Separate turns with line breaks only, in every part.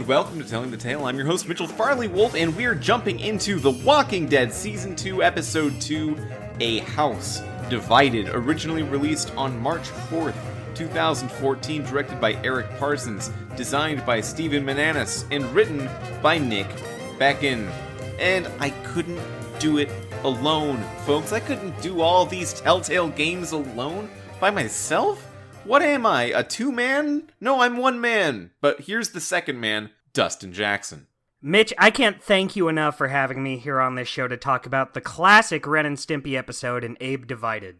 and welcome to Telling the Tale. I'm your host, Mitchell Farley Wolf, and we're jumping into The Walking Dead Season 2, Episode 2, A House Divided, originally released on March 4th, 2014, directed by Eric Parsons, designed by Steven Mananas, and written by Nick Beckin. And I couldn't do it alone, folks. I couldn't do all these Telltale games alone by myself. What am I, a two-man? No, I'm one man. But here's the second man, Dustin Jackson.
Mitch, I can't thank you enough for having me here on this show to talk about the classic Ren and Stimpy episode in Abe Divided.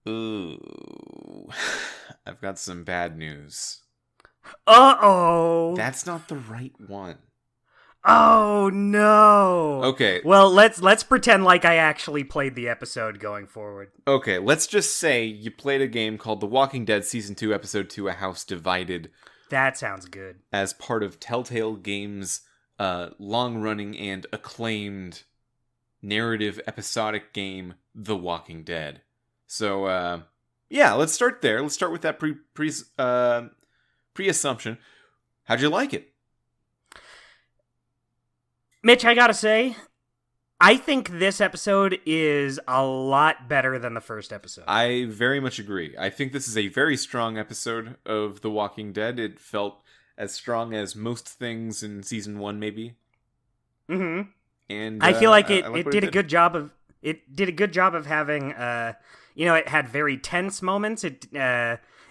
Ooh, I've got some bad news.
Uh-oh.
That's not the right one.
Oh, no.
Okay.
Well, let's pretend like I actually played the episode going forward.
Okay, let's just say you played a game called The Walking Dead Season 2, Episode 2, A House Divided.
That sounds good.
As part of Telltale Games' long-running and acclaimed narrative episodic game, The Walking Dead. So, yeah, let's start there. Let's start with that pre-assumption. How'd you like it?
Mitch, I gotta say, I think this episode is a lot better than the first episode.
I very much agree. I think this is a very strong episode of The Walking Dead. It felt as strong as most things in Season 1, maybe.
Mm-hmm.
And
I feel like it did a good job of having, it had very tense moments.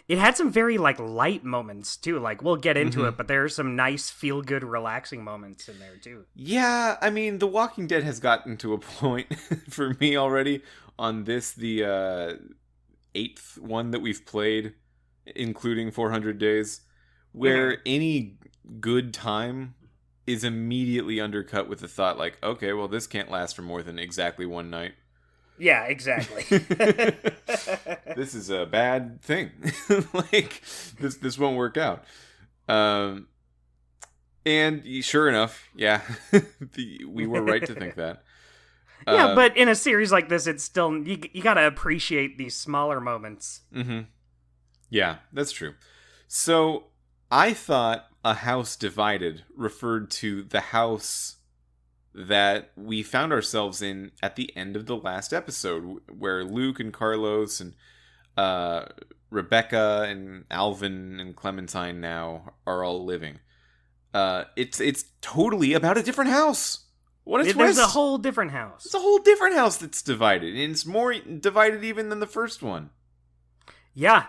It had some very, light moments, too. We'll get into it, but there are some nice, feel-good, relaxing moments in there, too.
Yeah, I mean, The Walking Dead has gotten to a point, for me already, on this, the 8th one that we've played, including 400 Days, where any good time is immediately undercut with the thought, okay, well, this can't last for more than exactly one night.
Yeah, exactly.
This is a bad thing. This won't work out. And sure enough, yeah, we were right to think that.
Yeah, but in a series like this, it's still you gotta appreciate these smaller moments.
Mm-hmm. Yeah, that's true. So I thought A House Divided referred to the house that we found ourselves in at the end of the last episode, where Luke and Carlos and Rebecca and Alvin and Clementine now are all living. It's totally about a different house. What a twist!
There's a whole different house.
It's a whole different house that's divided, and it's more divided even than the first one.
Yeah.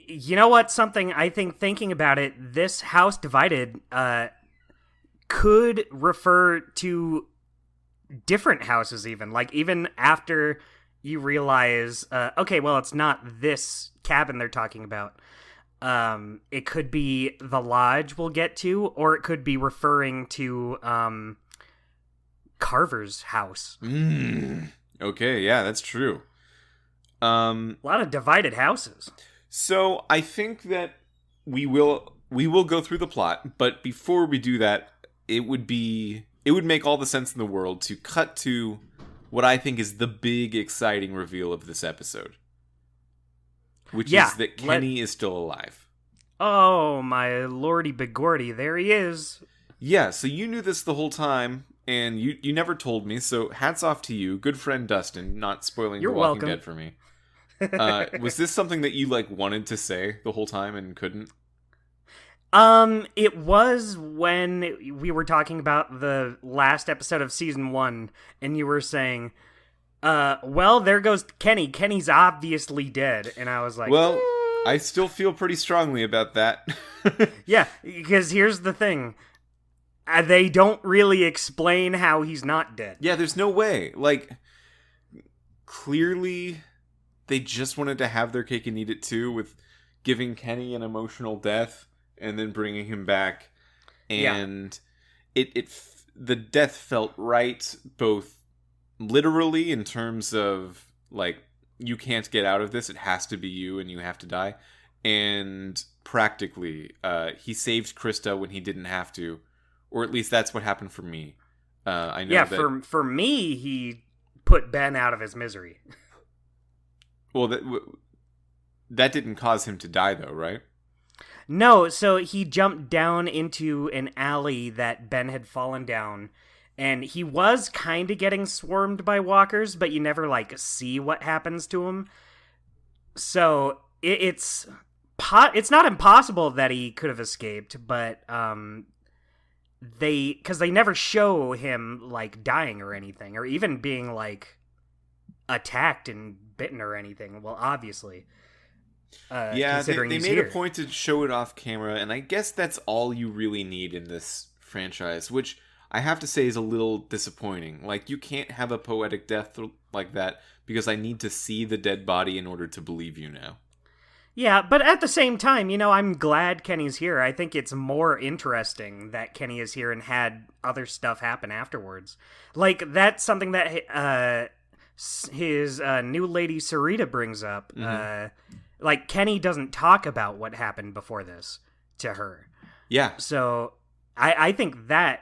You know what? Something I think, thinking about it, this house divided could refer to different houses even. Even after you realize, okay, well, it's not this cabin they're talking about. It could be the lodge we'll get to, or it could be referring to Carver's house.
Okay, yeah, that's true.
A lot of divided houses.
So I think that we will go through the plot, but before we do that, it would make all the sense in the world to cut to what I think is the big, exciting reveal of this episode. Which is that Kenny is still alive.
Oh, my lordy begordy, there he is.
Yeah, so you knew this the whole time, and you never told me, so hats off to you, good friend Dustin, not spoiling The Walking Dead for me. Was this something that you, wanted to say the whole time and couldn't?
It was when we were talking about the last episode of Season 1, and you were saying, well, there goes Kenny. Kenny's obviously dead. And I was like,
well, I still feel pretty strongly about that.
Yeah, because here's the thing. They don't really explain how he's not dead.
Yeah, there's no way. Clearly, they just wanted to have their cake and eat it too, with giving Kenny an emotional death and then bringing him back. And the death felt right, both literally in terms of, you can't get out of this, it has to be you and you have to die. And practically, he saved Krista when he didn't have to. Or at least that's what happened for me. I know that...
for me, he put Ben out of his misery.
Well, that didn't cause him to die, though, right?
No, so he jumped down into an alley that Ben had fallen down, and he was kind of getting swarmed by walkers, but you never, like, see what happens to him. So it's not impossible that he could have escaped, but because they never show him, like, dying or anything, or even being, like, attacked and bitten or anything. Well, obviously.
Yeah, they made
here.
a point to show it off camera, and I guess that's all you really need in this franchise, which I have to say is a little disappointing. Like, you can't have a poetic death like that, because I need to see the dead body in order to believe you now.
Yeah, but at the same time, I'm glad Kenny's here. I think it's more interesting that Kenny is here and had other stuff happen afterwards. Like, that's something that his new lady Sarita brings up.
Mm-hmm.
Like, Kenny doesn't talk about what happened before this to her.
Yeah.
So I think that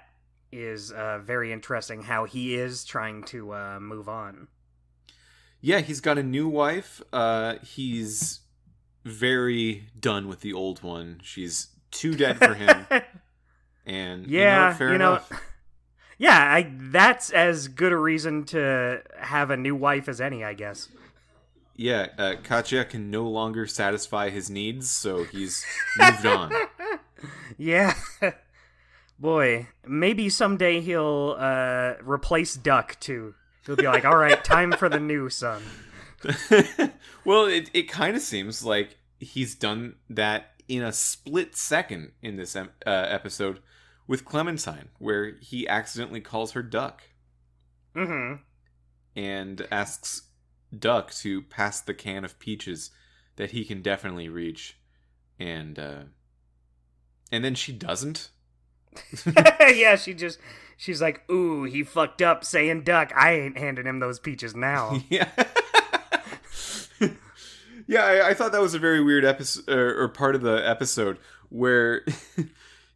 is very interesting, how he is trying to move on.
Yeah, he's got a new wife. He's very done with the old one. She's too dead for him. And
yeah,
fair enough.
Yeah, that's as good a reason to have a new wife as any, I guess.
Yeah, Katya can no longer satisfy his needs, so he's moved on.
Yeah. Boy, maybe someday he'll replace Duck, too. He'll be like, all right, time for the new son.
Well, it kind of seems like he's done that in a split second in this episode with Clementine, where he accidentally calls her Duck.
Mm-hmm.
And asks Duck to pass the can of peaches that he can definitely reach. And then she doesn't.
Yeah, she's like, ooh, he fucked up saying Duck. I ain't handing him those peaches now.
Yeah. Yeah, I thought that was a very weird episode, or part of the episode, where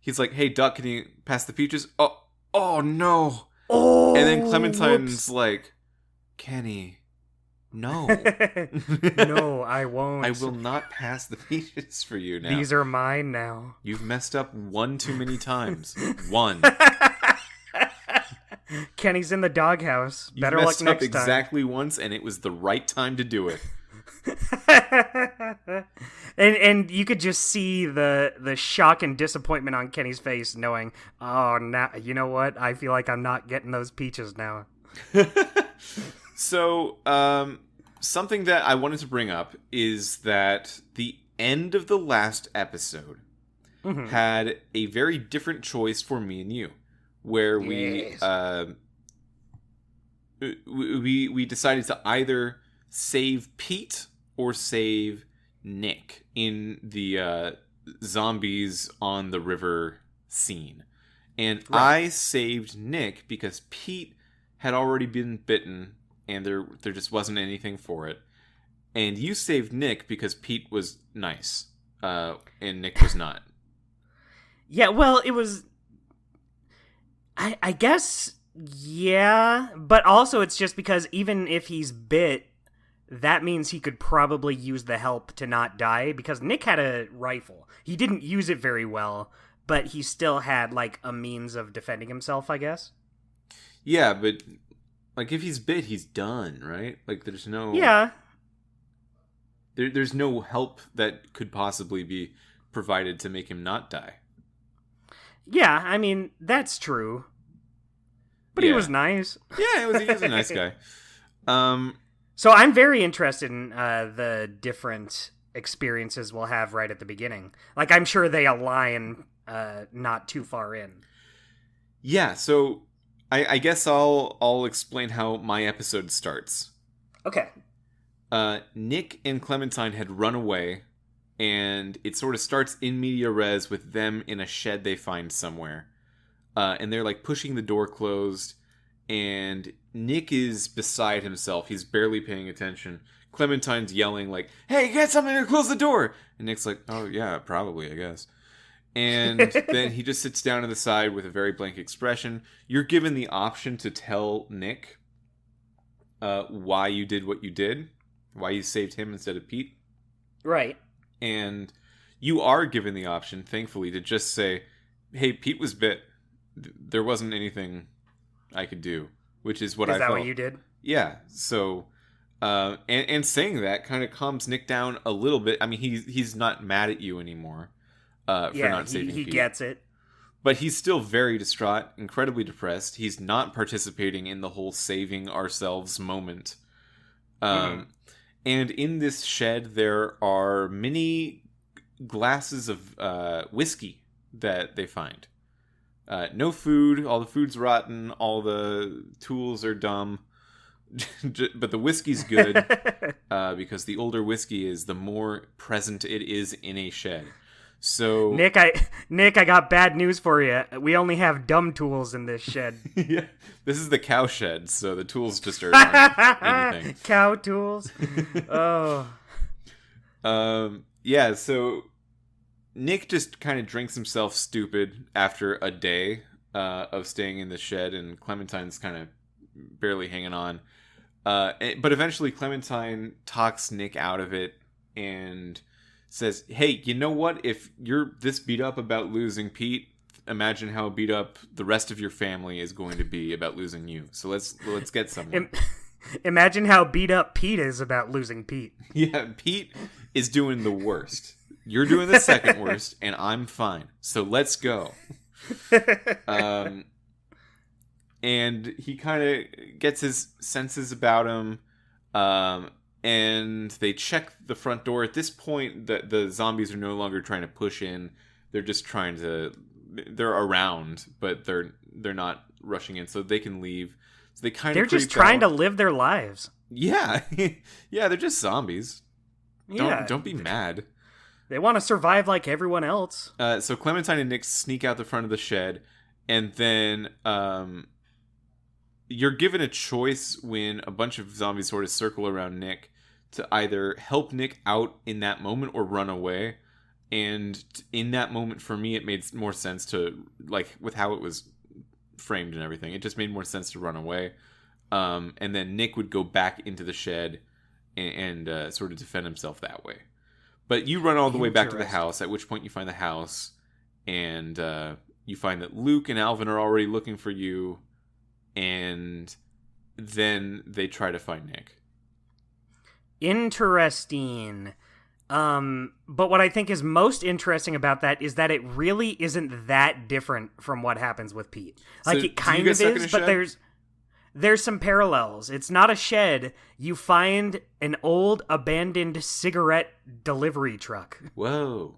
he's like, hey, Duck, can you pass the peaches? Oh no.
Oh,
and then Clementine's
whoops.
like, Kenny, no.
No, I won't.
I will not pass the peaches for you now.
These are mine now.
You've messed up one too many times. One.
Kenny's in the doghouse.
You
Better
messed
luck
up
next time.
exactly once, and it was the right time to do it.
and you could just see the shock and disappointment on Kenny's face, knowing, oh, now you know what? I feel like I'm not getting those peaches now.
So, something that I wanted to bring up is that the end of the last episode had a very different choice for me and you, where we decided to either save Pete or save Nick in the zombies on the river scene. And
Right.
I saved Nick because Pete had already been bitten and there just wasn't anything for it. And you saved Nick because Pete was nice, and Nick was not.
Yeah, well, it was... I guess, yeah, but also it's just because even if he's bit, that means he could probably use the help to not die, because Nick had a rifle. He didn't use it very well, but he still had, like, a means of defending himself, I guess.
Yeah, but, like, if he's bit, he's done, right? Like, there's no...
Yeah.
There's no help that could possibly be provided to make him not die.
Yeah, I mean, that's true. But
Yeah.
he was nice.
Yeah, he was a nice guy.
So I'm very interested in the different experiences we'll have right at the beginning. Like, I'm sure they align not too far in.
Yeah, so I guess I'll explain how my episode starts.
Okay.
Nick and Clementine had run away, and it sort of starts in media res with them in a shed they find somewhere. And they're like pushing the door closed, and Nick is beside himself. He's barely paying attention. Clementine's yelling like, hey, get something to close the door! And Nick's like, oh yeah, probably, I guess. And then he just sits down to the side with a very blank expression. You're given the option to tell Nick why you did what you did, why you saved him instead of Pete.
Right.
And you are given the option, thankfully, to just say, hey, Pete was bit. There wasn't anything I could do, which is what I felt.
Is that what you did?
Yeah, so... and saying that kind of calms Nick down a little bit. I mean, he's not mad at you anymore for not saving Pete.
He gets it.
But he's still very distraught, incredibly depressed. He's not participating in the whole saving ourselves moment. And in this shed, there are many glasses of whiskey that they find. No food. All the food's rotten. All the tools are dumb. But the whiskey's good because the older whiskey is, the more present it is in a shed. So
Nick, I got bad news for you. We only have dumb tools in this shed.
Yeah, this is the cow shed, so the tools just aren't anything.
Cow tools. Oh.
Yeah. So Nick just kind of drinks himself stupid after a day of staying in the shed, and Clementine's kind of barely hanging on. But eventually Clementine talks Nick out of it and says, hey, you know what? If you're this beat up about losing Pete, imagine how beat up the rest of your family is going to be about losing you. So let's get someone.
Imagine how beat up Pete is about losing Pete.
Yeah, Pete is doing the worst. You're doing the second worst, and I'm fine. So let's go. And he kind of gets his senses about him, and they check the front door. At this point, the zombies are no longer trying to push in. They're just trying to... They're around, but they're not rushing in, so they can leave. So they kind of...
They're just trying to live their lives.
Yeah. Yeah, they're just zombies.
Yeah.
Don't be mad.
They want to survive like everyone else.
So Clementine and Nick sneak out the front of the shed, and then... you're given a choice when a bunch of zombies sort of circle around Nick to either help Nick out in that moment or run away. And in that moment, for me, it made more sense to, like, with how it was framed and everything, it just made more sense to run away. And then Nick would go back into the shed and sort of defend himself that way. But you run all the way back to the house, at which point you find the house, and you find that Luke and Alvin are already looking for you. And then they try to find Nick.
Interesting. But what I think is most interesting about that is that it really isn't that different from what happens with Pete. Like,
so
it kind of is, but there's some parallels. It's not a shed. You find an old abandoned cigarette delivery truck.
Whoa.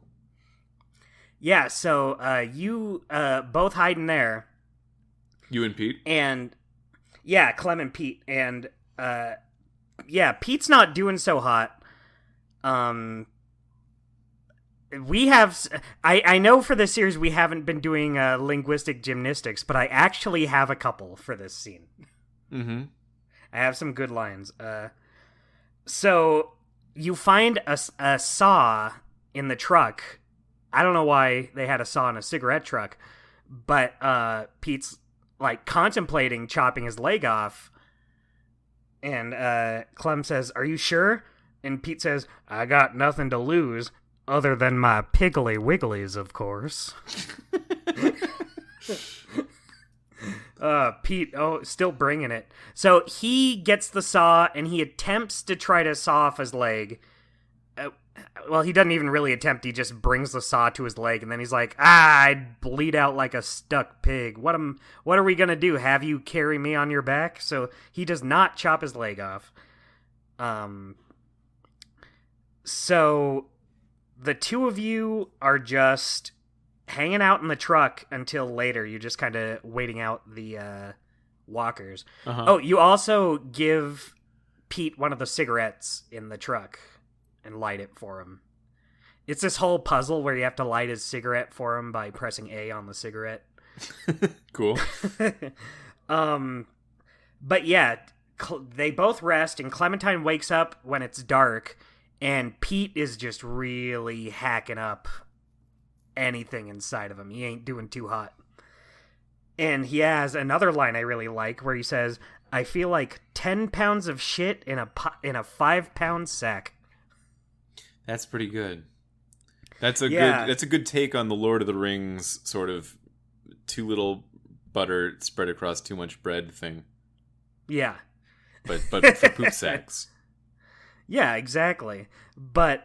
Yeah, so you both hide in there.
You and Pete?
And, yeah, Clem and Pete. And, yeah, Pete's not doing so hot. We have... I know for this series we haven't been doing linguistic gymnastics, but I actually have a couple for this scene.
Mm-hmm.
I have some good lines. So, you find a saw in the truck. I don't know why they had a saw in a cigarette truck, but Pete's like contemplating chopping his leg off, and Clem says, "Are you sure?" And Pete says, "I got nothing to lose other than my piggly wigglies, of course." Pete, still bringing it. So he gets the saw and he attempts to try to saw off his leg. Well, he doesn't even really attempt. He just brings the saw to his leg, and then he's like, I'd bleed out like a stuck pig. What are we gonna do? Have you carry me on your back? So he does not chop his leg off. So the two of you are just hanging out in the truck until later. You're just kind of waiting out the walkers. Uh-huh. Oh, you also give Pete one of the cigarettes in the truck and light it for him. It's this whole puzzle where you have to light his cigarette for him by pressing A on the cigarette.
Cool.
But yeah, they both rest, and Clementine wakes up when it's dark, and Pete is just really hacking up anything inside of him. He ain't doing too hot. And he has another line I really like where he says, "I feel like 10 pounds of shit in a 5-pound sack."
That's pretty good. That's a good take on the Lord of the Rings sort of too little butter spread across too much bread thing.
Yeah.
But for poop sacks.
Yeah, exactly. But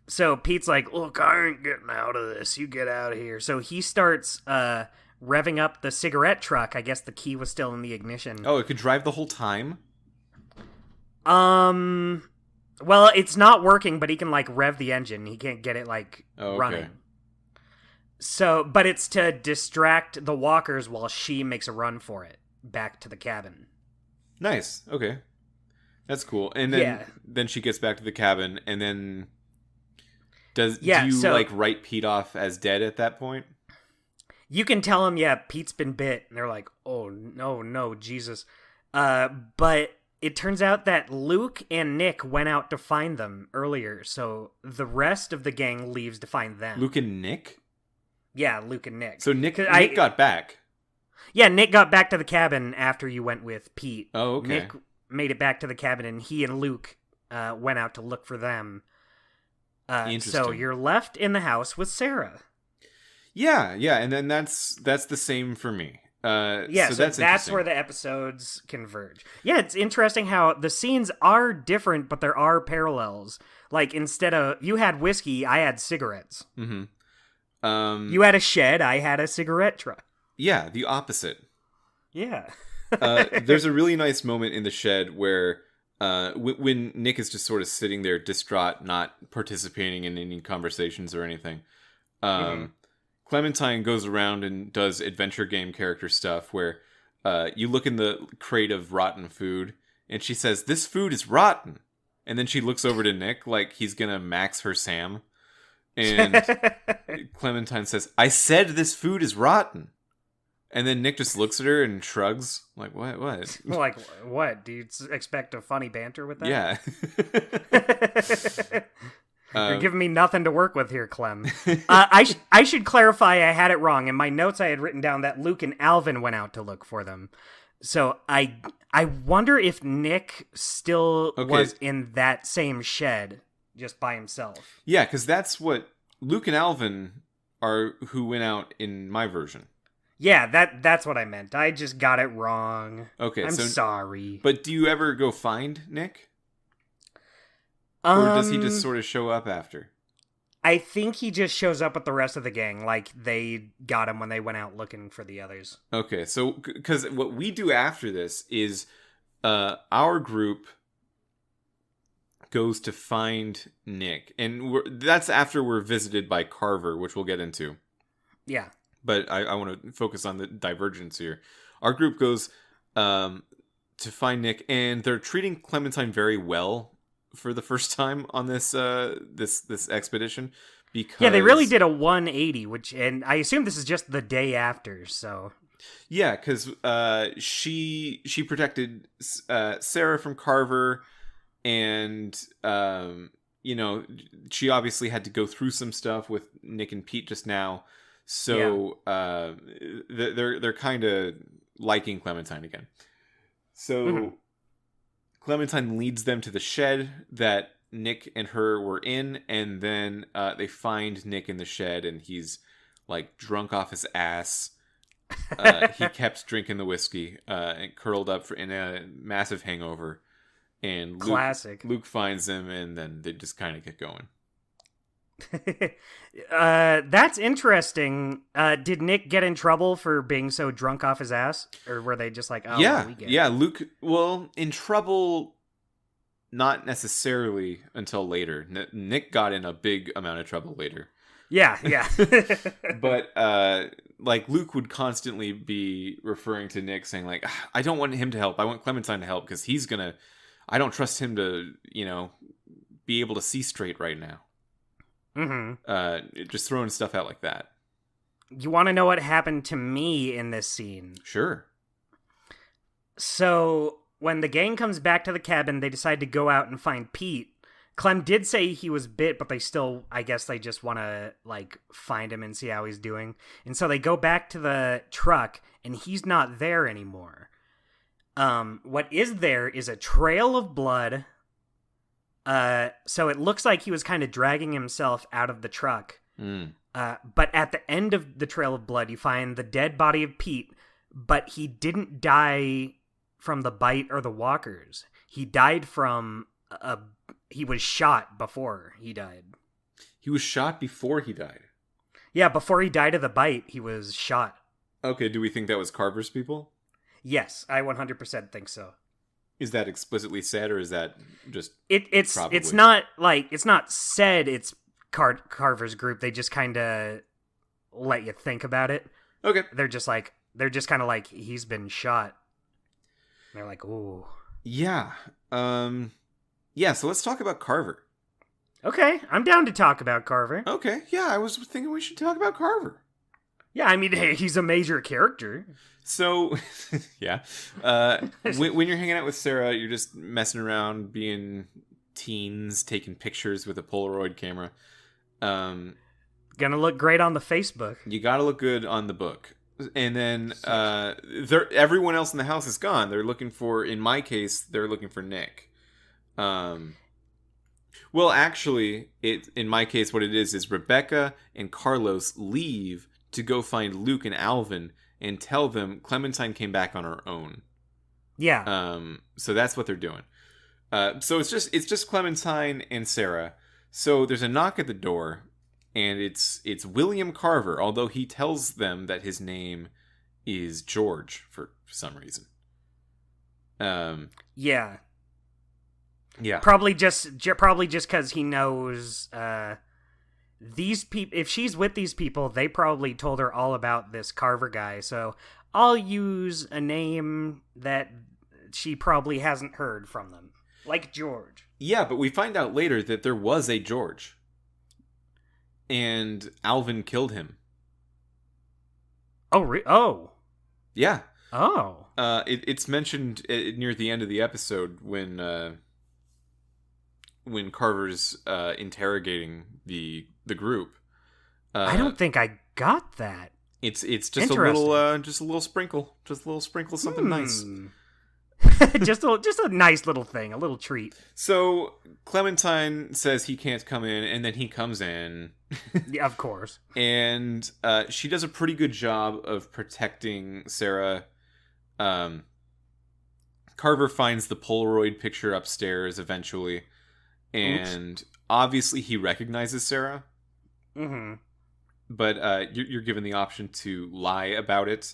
so Pete's like, "Look, I ain't getting out of this. You get out of here." So he starts revving up the cigarette truck. I guess the key was still in the ignition.
Oh, it could drive the whole time?
Well, it's not working, but he can, like, rev the engine. He can't get it, like, running. So, but it's to distract the walkers while she makes a run for it back to the cabin.
Nice. Okay. That's cool. And then she gets back to the cabin, and then do you write Pete off as dead at that point?
You can tell him, yeah, Pete's been bit, and they're like, "Oh, no, Jesus." But it turns out that Luke and Nick went out to find them earlier, so the rest of the gang leaves to find them.
Luke and Nick?
Yeah, Luke and Nick.
So Nick got back.
Yeah, Nick got back to the cabin after you went with Pete.
Oh, okay.
Nick made it back to the cabin, and he and Luke went out to look for them. So you're left in the house with Sarah.
Yeah, and then that's the same for me.
So that's where the episodes converge. Yeah, it's interesting how the scenes are different, but there are parallels. Like, instead of you had whiskey, I had cigarettes.
Mm-hmm.
You had a shed, I had a cigarette truck.
Yeah, the opposite.
Yeah.
There's a really nice moment in the shed where when Nick is just sort of sitting there distraught, not participating in any conversations or anything. Clementine goes around and does adventure game character stuff where you look in the crate of rotten food and she says, "This food is rotten." And then she looks over to Nick like he's going to max her Sam. And Clementine says, "I said this food is rotten." And then Nick just looks at her and shrugs. Like, what?
Like, what? Do you expect a funny banter with that?
Yeah.
You're giving me nothing to work with here, Clem. I should clarify I had it wrong. In my notes, I had written down that Luke and Alvin went out to look for them. So I wonder if Nick still was in that same shed just by himself.
Yeah, because that's what Luke and Alvin are who went out in my version.
Yeah, that's what I meant. I just got it wrong.
Okay,
I'm sorry.
But do you ever go find Nick? Or does he just sort of show up after?
I think he just shows up with the rest of the gang, like they got him when they went out looking for the others.
Okay, so, because what we do after this is our group goes to find Nick. And that's after we're visited by Carver, which we'll get into.
Yeah.
But I want to focus on the divergence here. Our group goes to find Nick, and they're treating Clementine very well for the first time on this this expedition. Because
they really did a 180, and I assume this is just the day after. So
yeah, because she protected Sarah from Carver, and she obviously had to go through some stuff with Nick and Pete just now. So they're kind of liking Clementine again. So Clementine leads them to the shed that Nick and her were in, and then they find Nick in the shed, and he's like drunk off his ass. He kept drinking the whiskey and curled up in a massive hangover. And
classic.
Luke finds him, and then they just kind of get going.
That's interesting. Did Nick get in trouble for being so drunk off his ass, or were they just like, "Oh,
yeah,
we get
yeah"?
it?
Luke, well, in trouble, not necessarily until later. Nick got in a big amount of trouble later.
Yeah.
But like Luke would constantly be referring to Nick, saying like, "I don't want him to help. I want Clementine to help because he's gonna. I don't trust him to, be able to see straight right now." Just throwing stuff out like that.
You want to know what happened to me in this scene?
Sure.
So, when the gang comes back to the cabin, they decide to go out and find Pete. Clem did say he was bit, but they still, I guess they just want to, find him and see how he's doing. And so they go back to the truck, and he's not there anymore. What is there is a trail of blood, So it looks like he was kind of dragging himself out of the truck.
Mm.
But at the end of the trail of blood, you find the dead body of Pete, but he didn't die from the bite or the walkers. He died from he was shot before he died.
He was shot before he died?
Yeah, before he died of the bite, he was shot.
Okay, do we think that was Carver's people?
Yes, I 100% think so.
Is that explicitly said, or is that just
it's
probably?
It's not said it's Carver's group. They just kind of let you think about it.
Okay.
They're just kind of like, he's been shot. And they're like, ooh.
Yeah. Yeah, so let's talk about Carver.
Okay, I'm down to talk about Carver.
Okay, yeah, I was thinking we should talk about Carver.
Yeah, I mean, hey, he's a major character.
So, yeah. When you're hanging out with Sarah, you're just messing around, being teens, taking pictures with a Polaroid camera.
Gonna look great on the Facebook.
You gotta look good on the book. And then everyone else in the house is gone. They're looking for, in my case, they're looking for Nick. Well, actually, in my case, what it is Rebecca and Carlos leave to go find Luke and Alvin and tell them Clementine came back on her own.
Yeah.
So that's what they're doing. So it's just Clementine and Sarah. So there's a knock at the door, and it's William Carver, although he tells them that his name is George for some reason.
Yeah.
Yeah.
Probably just because he knows these people. If she's with these people, they probably told her all about this Carver guy. So I'll use a name that she probably hasn't heard from them, like George.
Yeah, but we find out later that there was a George, and Alvin killed him.
Oh, oh,
yeah.
Oh.
It's mentioned near the end of the episode when Carver's interrogating the group.
I don't think I got that.
It's just a little sprinkle, something nice.
just a nice little thing, a little treat.
So Clementine says he can't come in, and then he comes in.
Yeah, of course.
And she does a pretty good job of protecting Sarah. Carver finds the Polaroid picture upstairs eventually. And obviously he recognizes Sarah.
Mm-hmm.
But you're given the option to lie about it.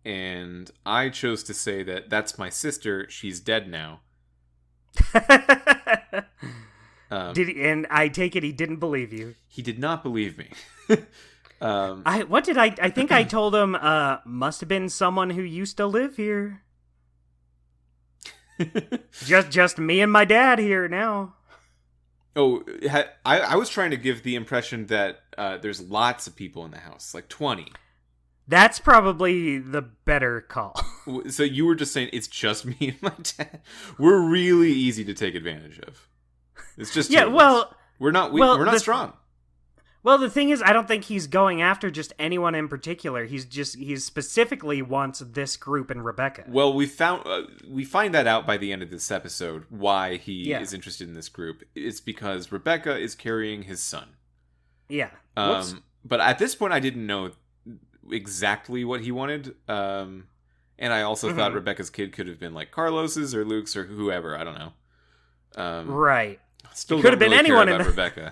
And I chose to say that that's my sister. She's dead now.
And I take it he didn't believe you.
He did not believe me.
I think I told him, must have been someone who used to live here. just me and my dad here now.
Oh, I was trying to give the impression that there's lots of people in the house, like 20.
That's probably the better call.
So you were just saying it's just me and my dad. We're really easy to take advantage of. It's just
yeah. Well,
we're not strong.
Well, the thing is, I don't think he's going after just anyone in particular. He specifically wants this group and Rebecca.
Well, we find that out by the end of this episode why he is interested in this group. It's because Rebecca is carrying his son.
Yeah.
But at this point, I didn't know exactly what he wanted. And I also thought Rebecca's kid could have been like Carlos's or Luke's or whoever. I don't know.
Right.
Still
could have been anyone
in Rebecca.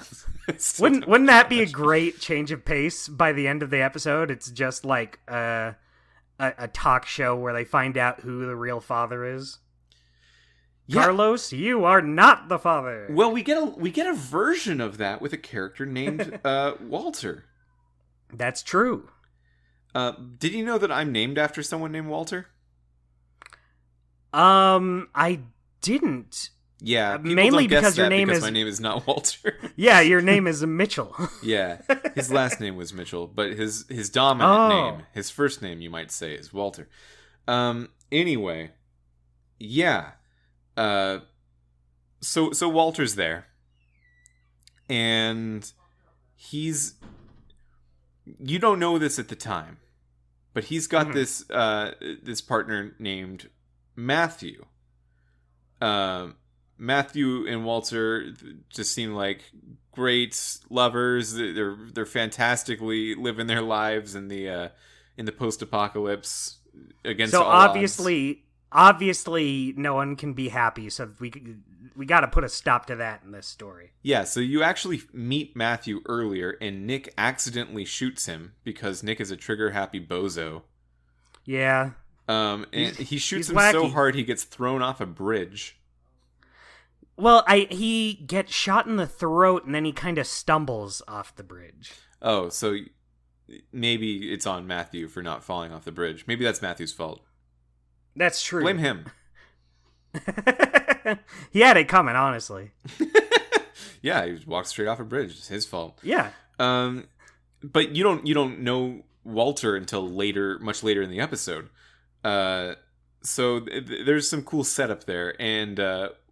Wouldn't that be a great change of pace by the end of the episode? It's just like a talk show where they find out who the real father is. Yeah. Carlos, you are not the father.
Well, we get a version of that with a character named Walter.
That's true.
Did you know that I'm named after someone named Walter?
I didn't.
Yeah,
mainly because your name
is my name is not Walter.
Yeah, your name is Mitchell.
Yeah, his last name was Mitchell, but his dominant name, his first name, you might say, is Walter. Anyway, yeah. So Walter's there, and you don't know this at the time, but he's got this partner named Matthew. Matthew and Walter just seem like great lovers. They're fantastically living their lives in the post-apocalypse against all odds.
Obviously, no one can be happy. So we got to put a stop to that in this story.
Yeah. So you actually meet Matthew earlier, and Nick accidentally shoots him because Nick is a trigger-happy bozo.
Yeah.
And he shoots him
wacky.
so hard he gets thrown off a bridge.
Well, he gets shot in the throat, and then he kind of stumbles off the bridge.
Oh, so maybe it's on Matthew for not falling off the bridge. Maybe that's Matthew's fault.
That's true.
Blame him.
He had it coming, honestly.
Yeah, he walked straight off a bridge. It's his fault.
Yeah.
But you don't know Walter until much later in the episode. So there's some cool setup there, and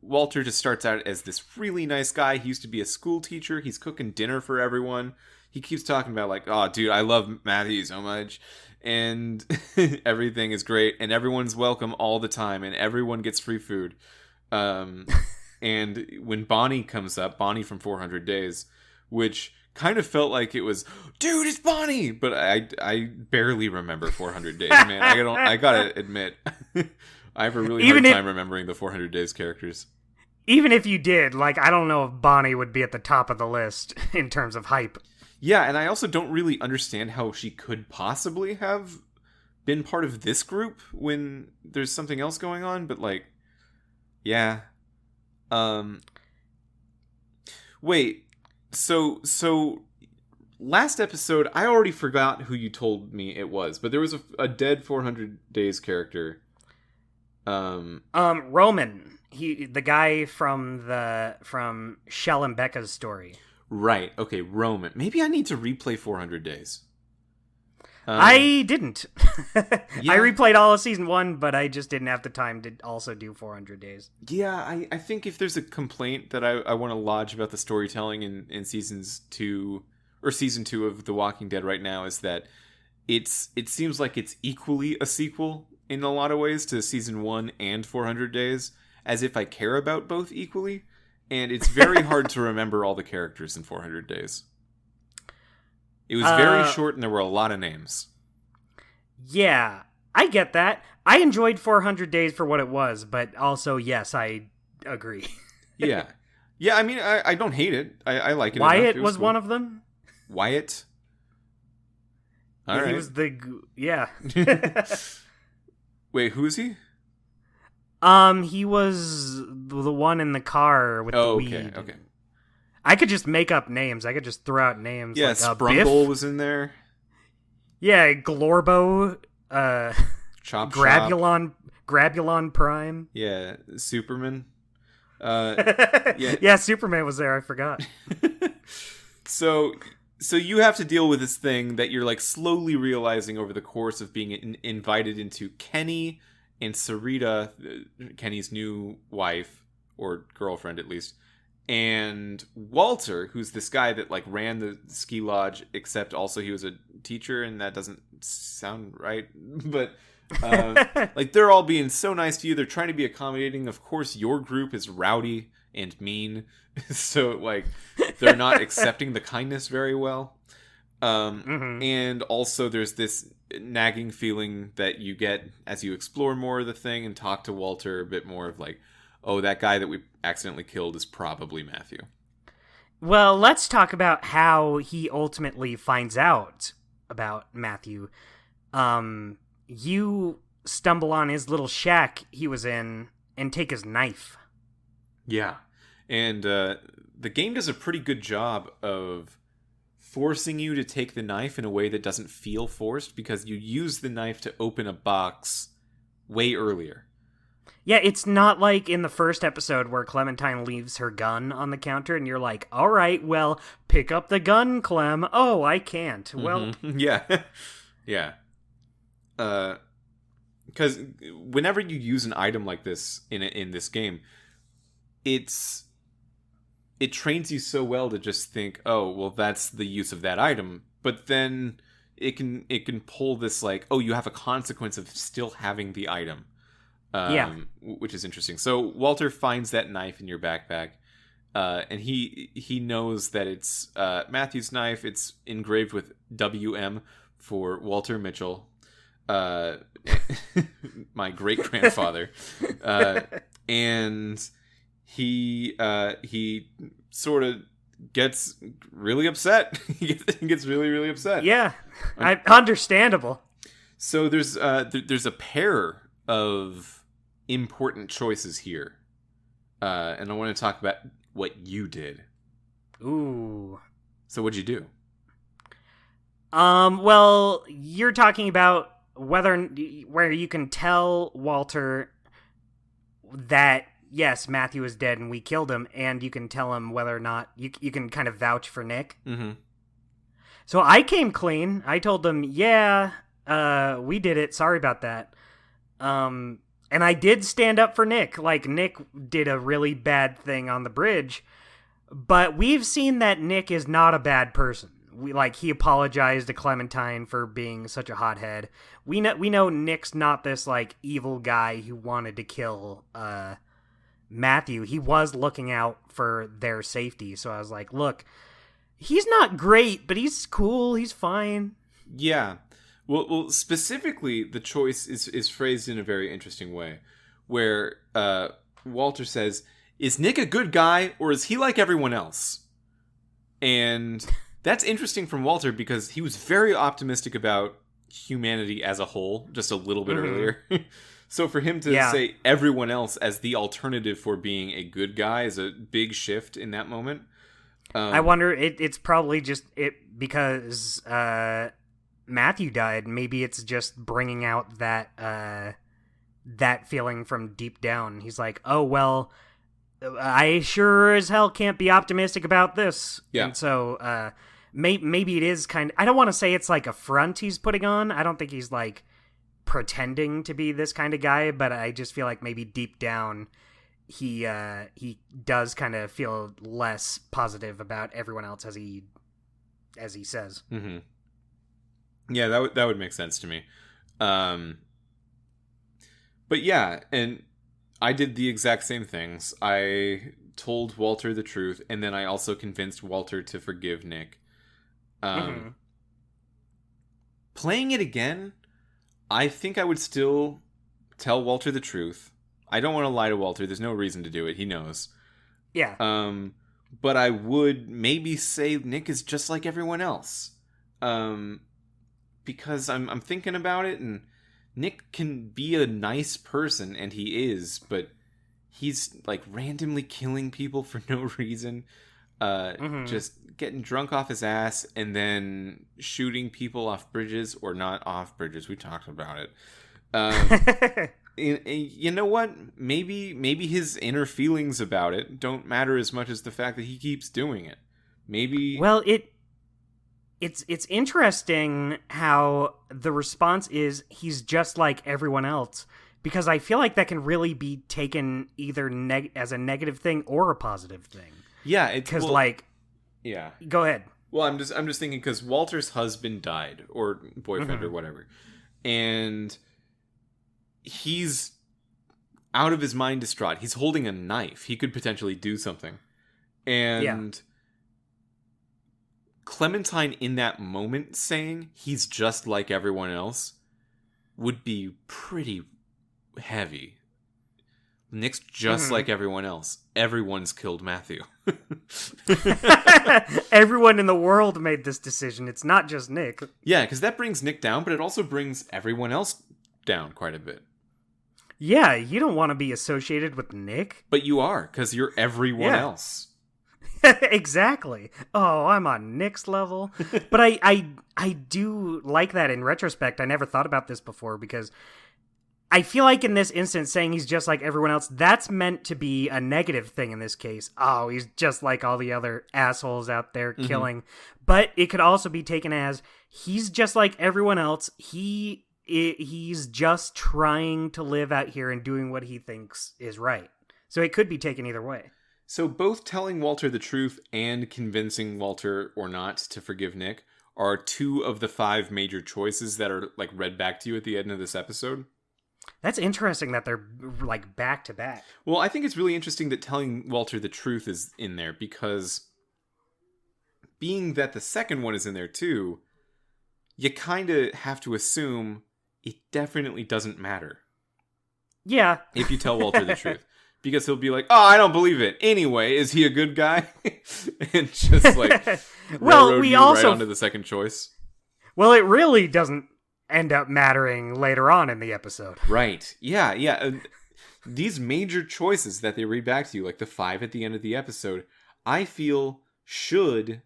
Walter just starts out as this really nice guy. He used to be a school teacher. He's cooking dinner for everyone. He keeps talking about like, oh, dude, I love Matthew so much, and everything is great, and everyone's welcome all the time, and everyone gets free food. And when Bonnie comes up, Bonnie from 400 Days, which kind of felt like it was, dude, it's Bonnie, but I barely remember 400 Days, man. I gotta admit, I have a really hard time remembering the 400 Days characters.
Even if you did, like, I don't know if Bonnie would be at the top of the list in terms of hype.
Yeah, and I also don't really understand how she could possibly have been part of this group when there's something else going on, but like, yeah. Wait, so last episode, I already forgot who you told me it was, but there was a dead 400 Days character.
Roman. The guy from Shell and Becca's story.
Right. Okay, Roman. Maybe I need to replay 400 Days.
I didn't.
Yeah.
I replayed all of season 1, but I just didn't have the time to also do 400 Days.
Yeah, I think if there's a complaint that I want to lodge about the storytelling in season 2 of The Walking Dead right now is that it seems like it's equally a sequel in a lot of ways to season 1 and 400 Days, as if I care about both equally, and it's very hard to remember all the characters in 400 Days. It was very short, and there were a lot of names.
Yeah, I get that. I enjoyed 400 Days for what it was, but also, yes, I agree.
Yeah. I mean, I don't hate it. I like it.
Wyatt
it
was
cool.
one of them.
Wyatt? All right.
He was yeah.
Wait, who is he?
He was the one in the car with the weed.
Okay.
I could just make up names. I could just throw out names.
Yeah,
like,
Sprunkle was in there.
Yeah, Glorbo,
Chop
Grabulon Prime.
Yeah, Superman.
Yeah, Superman was there. I forgot.
So you have to deal with this thing that you're like slowly realizing over the course of being invited into. Kenny and Sarita, Kenny's new wife or girlfriend at least, and Walter, who's this guy that like ran the ski lodge, except also he was a teacher, and that doesn't sound right, but like they're all being so nice to you. They're trying to be accommodating. Of course, your group is rowdy and mean, so like they're not accepting the kindness very well. And also there's this nagging feeling that you get as you explore more of the thing and talk to Walter a bit more of like, oh, that guy that we accidentally killed is probably Matthew.
Well, let's talk about how he ultimately finds out about Matthew. You stumble on his little shack he was in and take his knife.
Yeah. And the game does a pretty good job of forcing you to take the knife in a way that doesn't feel forced, because you use the knife to open a box way earlier.
Yeah, it's not like in the first episode where Clementine leaves her gun on the counter and you're like, all right, well, pick up the gun, Clem. Oh, I can't. Well,
yeah. Yeah. Because whenever you use an item like this in this game, it trains you so well to just think, oh, well, that's the use of that item. But then it can pull this like, oh, you have a consequence of still having the item.
Yeah.
Which is interesting. So Walter finds that knife in your backpack, and he knows that it's Matthew's knife. It's engraved with WM for Walter Mitchell, my great grandfather, and he sort of gets really upset. He gets really, really upset.
Yeah, understandable.
So there's a pair of important choices here, and I want to talk about what you did.
Ooh.
So what'd you do?
Well, you're talking about where you can tell Walter that yes, Matthew is dead and we killed him, and you can tell him whether or not you can kind of vouch for Nick.
Mm-hmm.
So I came clean. I told them, yeah, we did it. Sorry about that. And I did stand up for Nick. Like, Nick did a really bad thing on the bridge, but we've seen that Nick is not a bad person. He apologized to Clementine for being such a hothead. We know Nick's not this, like, evil guy who wanted to kill, Matthew. He was looking out for their safety. So I was like, look, he's not great, but he's cool. He's fine.
Yeah. Well, specifically, the choice is phrased in a very interesting way, where Walter says, "Is Nick a good guy, or is he like everyone else?" And that's interesting from Walter because he was very optimistic about humanity as a whole just a little bit earlier. So for him to say everyone else as the alternative for being a good guy is a big shift in that moment.
I wonder, it's probably just because Matthew died. Maybe it's just bringing out that feeling from deep down. He's like, oh, well, I sure as hell can't be optimistic about this.
Yeah.
And so maybe it is kind of, I don't want to say it's like a front he's putting on. I don't think he's like pretending to be this kind of guy, but I just feel like maybe deep down he does kind of feel less positive about everyone else as he says.
Mm-hmm. Yeah, that would make sense to me. But yeah, and I did the exact same things. I told Walter the truth, and then I also convinced Walter to forgive Nick. Playing it again, I think I would still tell Walter the truth. I don't want to lie to Walter. There's no reason to do it. He knows.
Yeah.
But I would maybe say Nick is just like everyone else. Because I'm thinking about it, and Nick can be a nice person, and he is, but he's like randomly killing people for no reason, just getting drunk off his ass, and then shooting people off bridges or not off bridges. We talked about it. You know what? Maybe his inner feelings about it don't matter as much as the fact that he keeps doing it. Maybe.
Well, It's interesting how the response is he's just like everyone else, because I feel like that can really be taken either as a negative thing or a positive thing.
Yeah,
because
yeah.
Go ahead.
Well, I'm just thinking because Walter's husband died, or boyfriend or whatever, and he's out of his mind distraught. He's holding a knife. He could potentially do something, and Clementine in that moment saying he's just like everyone else would be pretty heavy. Nick's just like everyone else. Everyone's killed Matthew.
Everyone in the world made this decision. It's not just Nick.
Yeah, because that brings Nick down, but it also brings everyone else down quite a bit.
Yeah, you don't want to be associated with Nick.
But you are, because you're everyone else.
Exactly. Oh, I'm on Nick's level. But I do like that in retrospect. I never thought about this before, because I feel like in this instance, saying he's just like everyone else, that's meant to be a negative thing in this case. Oh, he's just like all the other assholes out there killing. But it could also be taken as he's just like everyone else. He's just trying to live out here and doing what he thinks is right. So it could be taken either way.
So both telling Walter the truth and convincing Walter or not to forgive Nick are two of the 5 major choices that are like read back to you at the end of this episode.
That's interesting that they're like back to back.
Well, I think it's really interesting that telling Walter the truth is in there, because being that the second one is in there too, you kind of have to assume it definitely doesn't matter.
Yeah.
If you tell Walter the truth. Because he'll be like, oh, I don't believe it. Anyway, is he a good guy? And just like,
well, we also
right onto the second choice.
Well, it really doesn't end up mattering later on in the episode.
Right. Yeah. These major choices that they read back to you, like the 5 at the end of the episode, I feel should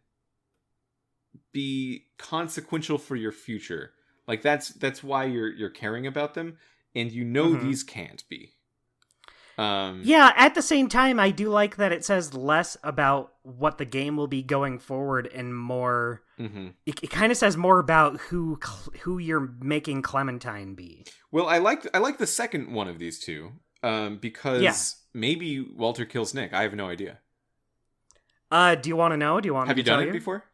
be consequential for your future. Like that's why you're caring about them, and these can't be.
Yeah, at the same time, I do like that it says less about what the game will be going forward and more. It kind of says more about who you're making Clementine be.
Well, I like the second one of these two, because maybe Walter kills Nick. I have no idea.
Do you want to know? Do you want?
Have
me
you
to
done
tell
it
you?
before?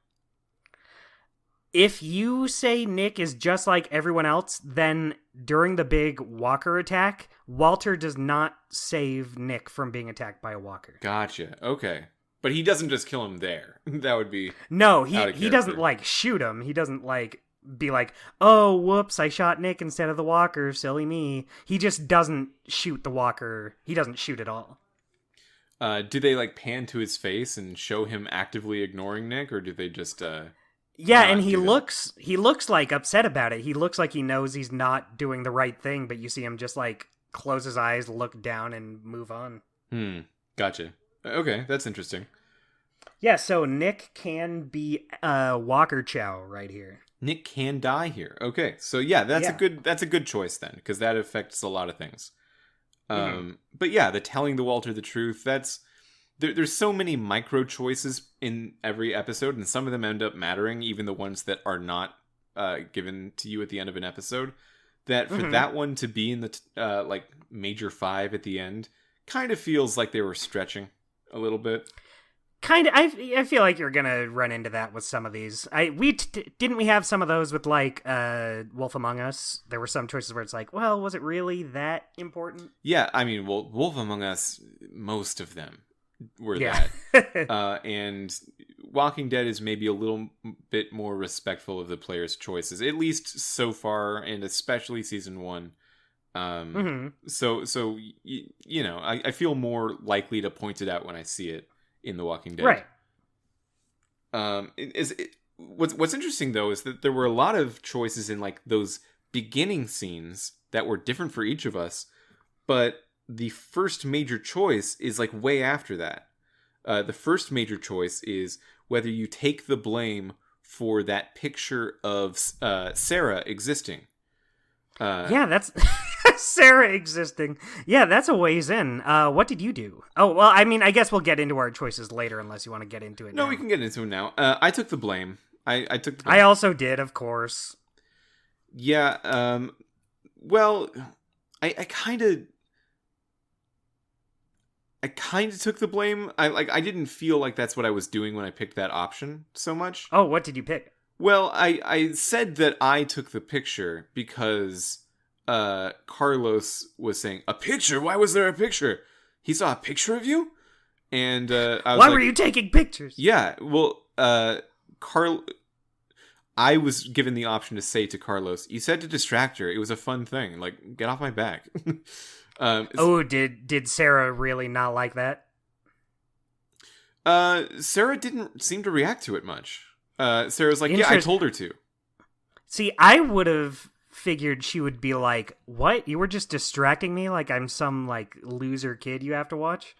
If you say Nick is just like everyone else, then during the big walker attack, Walter does not save Nick from being attacked by a walker.
Gotcha. Okay. But he doesn't just kill him there. That would be
No, he doesn't like shoot him. He doesn't like be like, "Oh, whoops, I shot Nick instead of the walker, silly me." He just doesn't shoot the walker. He doesn't shoot at all.
Do they like pan to his face and show him actively ignoring Nick, or do they just
Yeah, and he looks like upset about it. He looks like he knows he's not doing the right thing, but you see him just like close his eyes, look down, and move on.
Gotcha. Okay, that's interesting.
Yeah, so Nick can be Walker Chow right here.
Nick can die here. Okay, so yeah, that's a good choice then, because that affects a lot of things. But yeah, the telling the Walter the truth, there's so many micro choices in every episode, and some of them end up mattering, even the ones that are not given to you at the end of an episode, that for that one to be in the like major 5 at the end kind of feels like they were stretching a little bit.
Kind of. I feel like you're gonna run into that with some of these. Didn't we have some of those with like Wolf Among Us? There were some choices where it's like, well, was it really that important?
Yeah, I mean, well, Wolf Among Us, most of them were
that.
And Walking Dead is maybe a little bit more respectful of the player's choices, at least so far, and especially season 1. So you know, I feel more likely to point it out when I see it in The Walking Dead.
Right.
What's interesting though is that there were a lot of choices in like those beginning scenes that were different for each of us, but the first major choice is like way after that. The first major choice is whether you take the blame for that picture of Sarah existing.
Yeah, that's Sarah existing. Yeah, that's a ways in. What did you do? Oh, well, I mean, I guess we'll get into our choices later, unless you want to get into it now.
No, we can get into it now. I took the blame. I took the blame.
I also did, of course.
Yeah, well, I kind of took the blame. I didn't feel like that's what I was doing when I picked that option so much.
Oh, what did you pick?
Well, I said that I took the picture because Carlos was saying, a picture? Why was there a picture? He saw a picture of you? And I was
Why were you taking pictures?
Yeah, well, I was given the option to say to Carlos, you said to distract her. It was a fun thing. Like, get off my back.
Did Sarah really not like that?
Sarah didn't seem to react to it much. Sarah's like, yeah, I told her to. See,
I would have figured she would be like, what? You were just distracting me like I'm some, like, loser kid you have to watch?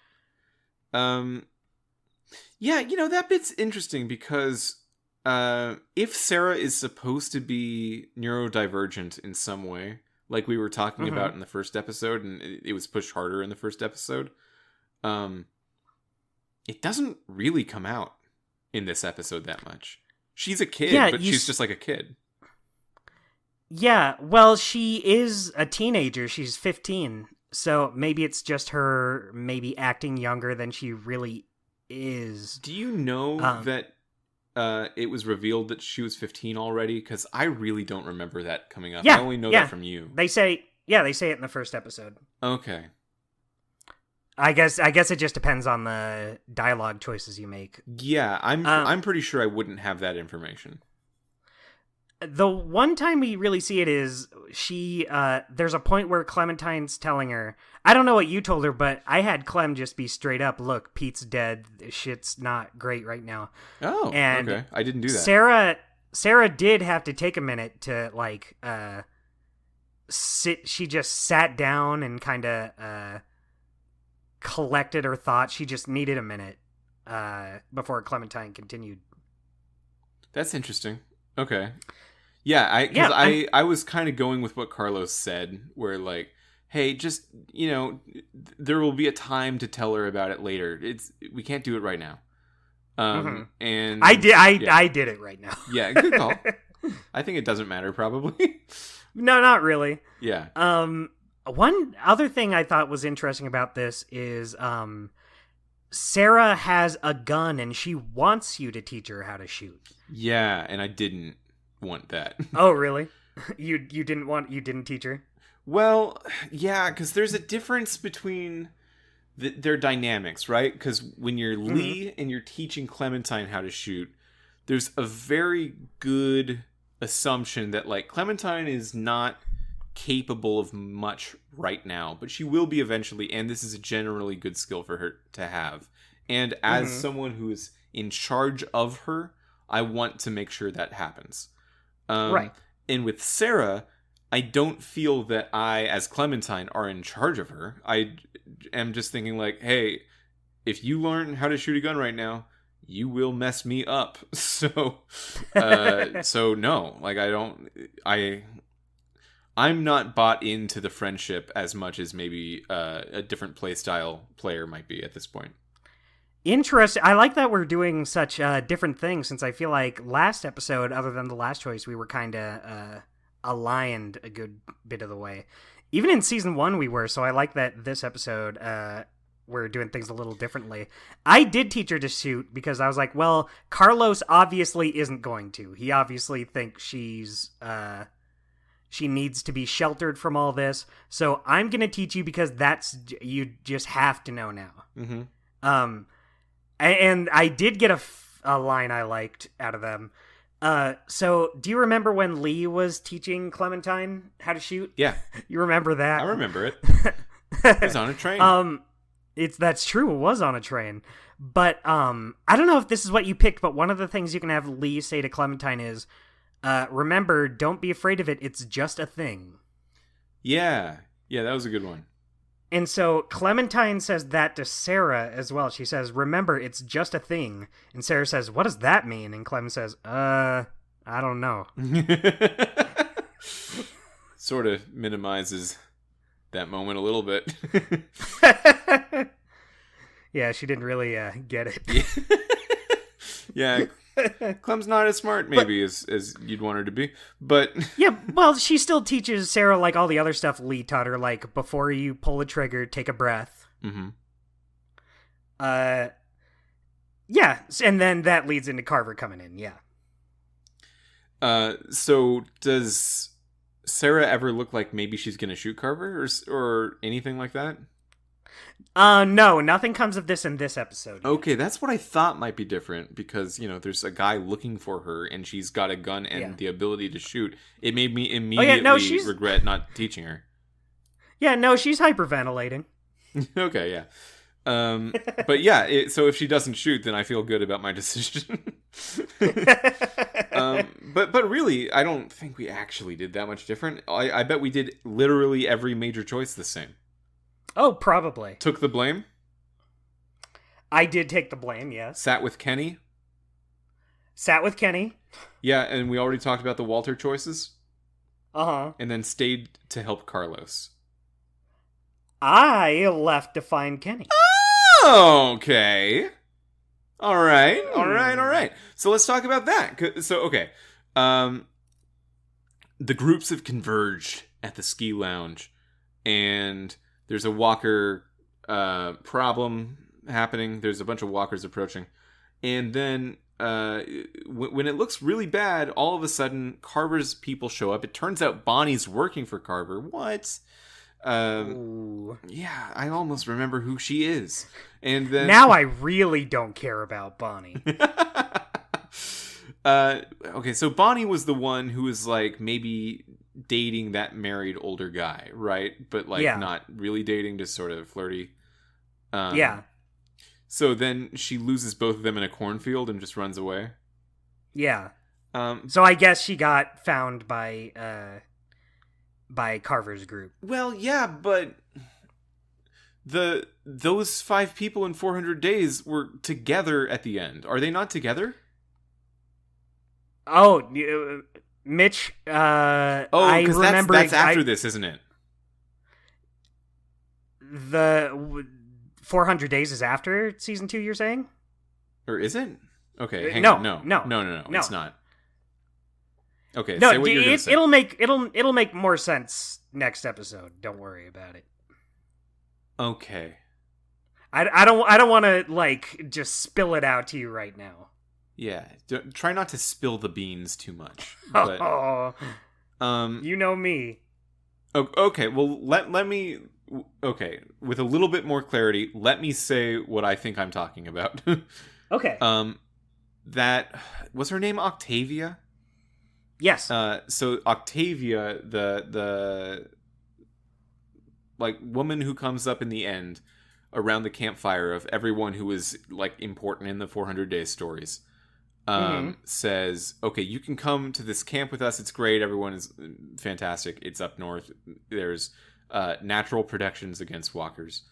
Yeah, you know, that bit's interesting because if Sarah is supposed to be neurodivergent in some way, like we were talking about in the first episode, and it was pushed harder in the first episode, it doesn't really come out in this episode that much. She's a kid, but she's just like a kid.
Yeah, well, she is a teenager. She's 15. So maybe it's just her maybe acting younger than she really is.
Do you know that it was revealed that she was 15 already? Because I really don't remember that coming up.
Yeah,
I only know that from you.
They say Yeah, they say it in the first episode.
Okay.
I guess it just depends on the dialogue choices you make.
Yeah, I'm pretty sure I wouldn't have that information.
The one time we really see it is there's a point where Clementine's telling her, I don't know what you told her, but I had Clem just be straight up, look, Pete's dead. Shit's not great right now.
Oh,
and
okay. I didn't do that.
Sarah did have to take a minute to, like, sit. She just sat down and kind of collected her thoughts. She just needed a minute before Clementine continued.
That's interesting. Okay. Yeah, I was kind of going with what Carlos said, where like, hey, just, you know, there will be a time to tell her about it later. We can't do it right now. And
I did it right now.
Yeah, good call. I think it doesn't matter probably.
No, not really.
Yeah.
One other thing I thought was interesting about this is Sarah has a gun and she wants you to teach her how to shoot.
Yeah, and I didn't want that.
Oh, really? You didn't teach her?
Well, yeah, because there's a difference between their dynamics, right? Because when you're Lee and you're teaching Clementine how to shoot, there's a very good assumption that, like, Clementine is not capable of much right now, but she will be eventually, and this is a generally good skill for her to have. And as someone who is in charge of her, I want to make sure that happens.
Right.
And with Sarah, I don't feel that I, as Clementine, are in charge of her. I am just thinking like, hey, if you learn how to shoot a gun right now, you will mess me up. So no, like I'm not bought into the friendship as much as maybe a different playstyle player might be at this point.
Interesting. I like that we're doing such different things, since I feel like last episode, other than the last choice, we were kind of aligned a good bit of the way. Even in season 1 we were, so I like that this episode we're doing things a little differently. I did teach her to shoot because I was like, well, Carlos obviously isn't going to. He obviously thinks she needs to be sheltered from all this, so I'm going to teach you because you just have to know now. Mm-hmm. And I did get a line I liked out of them. So do you remember when Lee was teaching Clementine how to shoot?
Yeah.
You remember that?
I remember it. It was on a train.
That's true. It was on a train. But I don't know if this is what you picked, but one of the things you can have Lee say to Clementine is, remember, don't be afraid of it. It's just a thing.
Yeah. Yeah, that was a good one.
And so Clementine says that to Sarah as well. She says, remember, it's just a thing. And Sarah says, what does that mean? And Clem says, I don't know.
Sort of minimizes that moment a little bit.
Yeah, she didn't really get it.
Yeah. Clem's not as smart, maybe, as you'd want her to be. But
yeah, well, she still teaches Sarah, like, all the other stuff Lee taught her, like, before you pull the trigger, take a breath.
Mm-hmm.
Yeah, and then that leads into Carver coming in, yeah.
So does Sarah ever look like maybe she's going to shoot Carver or anything like that?
No, nothing comes of this in this episode.
Okay, that's what I thought might be different, because, you know, there's a guy looking for her and she's got a gun and the ability to shoot. It made me immediately regret not teaching her.
Yeah, no, she's hyperventilating.
Okay, yeah. But yeah, so if she doesn't shoot, then I feel good about my decision. But really, I don't think we actually did that much different. I bet we did literally every major choice the same.
Oh, probably.
Took the blame?
I did take the blame, yes.
Sat with Kenny?
Sat with Kenny.
Yeah, and we already talked about the Walter choices?
Uh-huh.
And then stayed to help Carlos.
I left to find Kenny.
Okay. All right. So let's talk about that. So, okay. The groups have converged at the ski lounge, and there's a walker problem happening. There's a bunch of walkers approaching. And then when it looks really bad, all of a sudden Carver's people show up. It turns out Bonnie's working for Carver. What? Yeah, I almost remember who she is. And then
now I really don't care about Bonnie.
Okay, so Bonnie was the one who was like maybe dating that married older guy, right? But like not really dating, just sort of flirty.
Yeah.
So then she loses both of them in a cornfield and just runs away.
Yeah. So I guess she got found by Carver's group.
Well, yeah, but those 5 people in 400 days were together at the end. Are they not together?
Oh, Mitch. I remember
that's after this, isn't it?
The 400 days is after season 2. You're saying,
or is it? Okay, hang on. No. It's not. Okay,
no,
say what you're gonna say.
It'll make more sense next episode. Don't worry about it.
Okay.
I don't want to like just spill it out to you right now.
Yeah, try not to spill the beans too much. But,
you know me.
Okay, well let me. Okay, with a little bit more clarity, let me say what I think I'm talking about.
Okay.
That was her name, Octavia.
Yes.
So Octavia, the like woman who comes up in the end around the campfire of everyone who was like important in the 400 Days stories, says, "Okay, you can come to this camp with us. It's great. Everyone is fantastic. It's up north. There's natural protections against walkers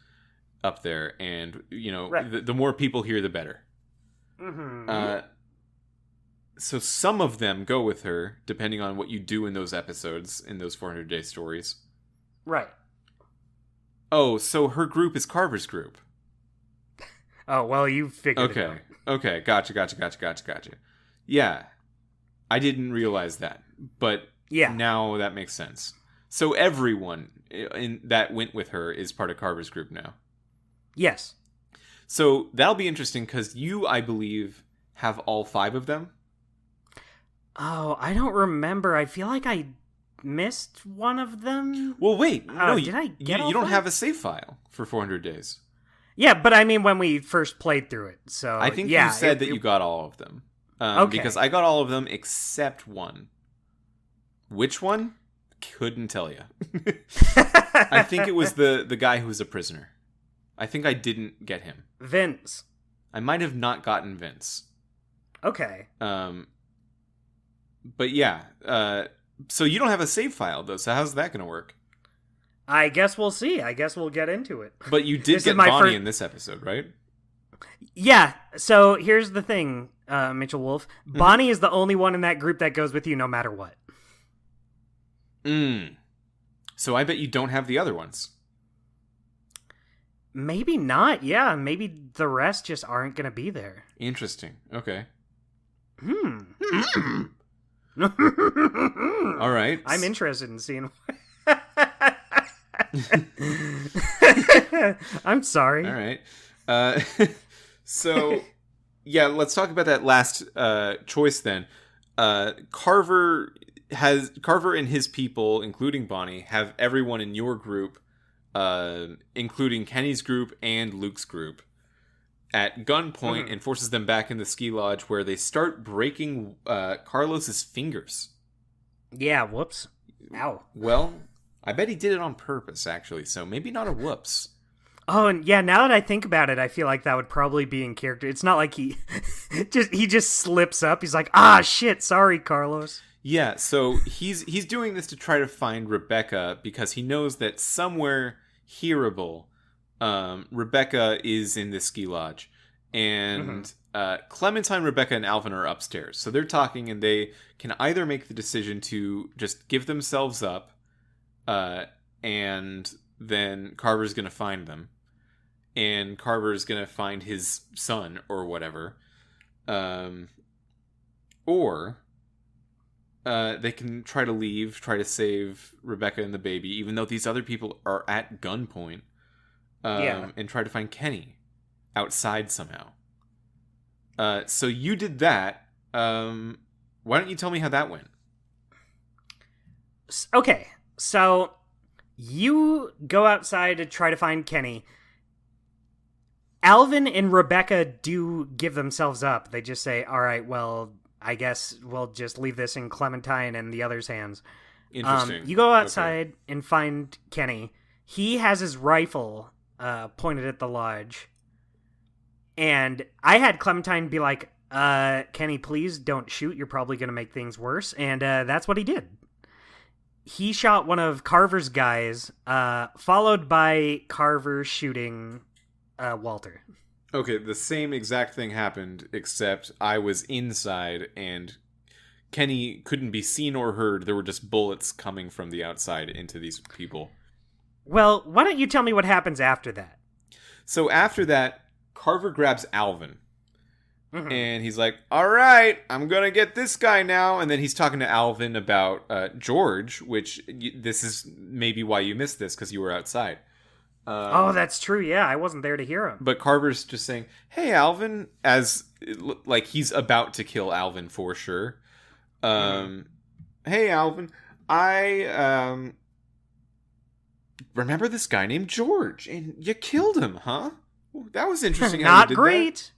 up there, and you know, the more people here, the better." So some of them go with her, depending on what you do in those episodes, in those 400 Day stories.
Right.
Oh, so her group is Carver's group.
Oh, well, you figured it out.
Okay, gotcha. Yeah, I didn't realize that, but now that makes sense. So everyone that went with her is part of Carver's group now.
Yes.
So that'll be interesting, because you, I believe, have all 5 of them.
Oh, I don't remember. I feel like I missed one of them.
Well, wait. No,
did I get
you don't have a save file for 400 Days.
Yeah, but I mean when we first played through it. So
I think you said that you got all of them. Okay. Because I got all of them except one. Which one? Couldn't tell you. I think it was the guy who was a prisoner. I think I didn't get him.
Vince.
I might have not gotten Vince.
Okay.
But yeah, so you don't have a save file, though, so how's that going to work?
I guess we'll see. I guess we'll get into it.
But you did get Bonnie in this episode, right?
Yeah, so here's the thing, Mitchell Wolf. Bonnie is the only one in that group that goes with you no matter what.
So I bet you don't have the other ones.
Maybe not, yeah. Maybe the rest just aren't going to be there.
Interesting. Okay. All right.
I'm interested in seeing. I'm sorry.
All right. So, yeah, let's talk about that last choice then. Carver and his people, including Bonnie, have everyone in your group, including Kenny's group and Luke's group, at gunpoint and forces them back in the ski lodge, where they start breaking Carlos's fingers.
Yeah, whoops. Ow.
Well, I bet he did it on purpose, actually, so maybe not a whoops.
Oh, and yeah, now that I think about it, I feel like that would probably be in character. It's not like he just slips up. He's like, shit, sorry, Carlos.
Yeah, so he's doing this to try to find Rebecca, because he knows that somewhere hearable, Rebecca is in this ski lodge, and Clementine, Rebecca, and Alvin are upstairs. So they're talking, and they can either make the decision to just give themselves up, and then Carver's going to find them, and Carver's going to find his son or whatever, or they can try to leave, try to save Rebecca and the baby, even though these other people are at gunpoint. And try to find Kenny outside somehow. So you did that. Why don't you tell me how that went?
Okay, so you go outside to try to find Kenny. Alvin and Rebecca do give themselves up. They just say, all right, well, I guess we'll just leave this in Clementine and the others' hands.
Interesting.
You go outside and find Kenny. He has his rifle pointed at the lodge. And I had Clementine be like, Kenny, please don't shoot. You're probably going to make things worse. And that's what he did. He shot one of Carver's guys, followed by Carver shooting Walter.
Okay, the same exact thing happened, except I was inside and Kenny couldn't be seen or heard. There were just bullets coming from the outside into these people.
Well, why don't you tell me what happens after that?
So after that, Carver grabs Alvin. Mm-hmm. And he's like, all right, I'm going to get this guy now. And then he's talking to Alvin about George, which this is maybe why you missed this, because you were outside.
Oh, that's true. Yeah, I wasn't there to hear him.
But Carver's just saying, hey, Alvin, as like he's about to kill Alvin for sure. Hey, Alvin, I remember this guy named George, and you killed him, huh? That was interesting. How
Not
you did
great.
That.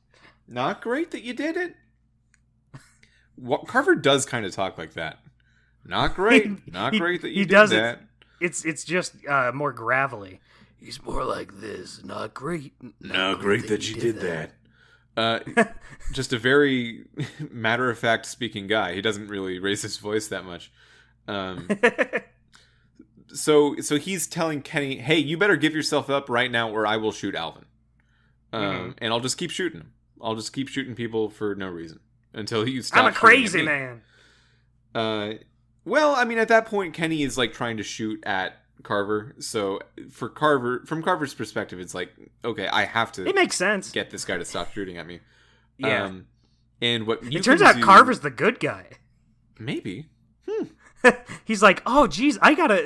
Not great that you did it. Carver does kind of talk like that. Not great. Not great that you did that.
It's just more gravelly. He's more like this. Not great.
Not great that you did that. Just a very matter-of-fact speaking guy. He doesn't really raise his voice that much. So he's telling Kenny, hey, you better give yourself up right now or I will shoot Alvin. And I'll just keep shooting him. I'll just keep shooting people for no reason until you stop.
I'm a crazy man.
Well, I mean, at that point, Kenny is like trying to shoot at Carver. So from Carver's perspective, it's like, okay, I have to.
It makes sense.
Get this guy to stop shooting at me.
Yeah.
And what
it turns out Carver's the good guy.
Maybe.
He's like, oh, geez,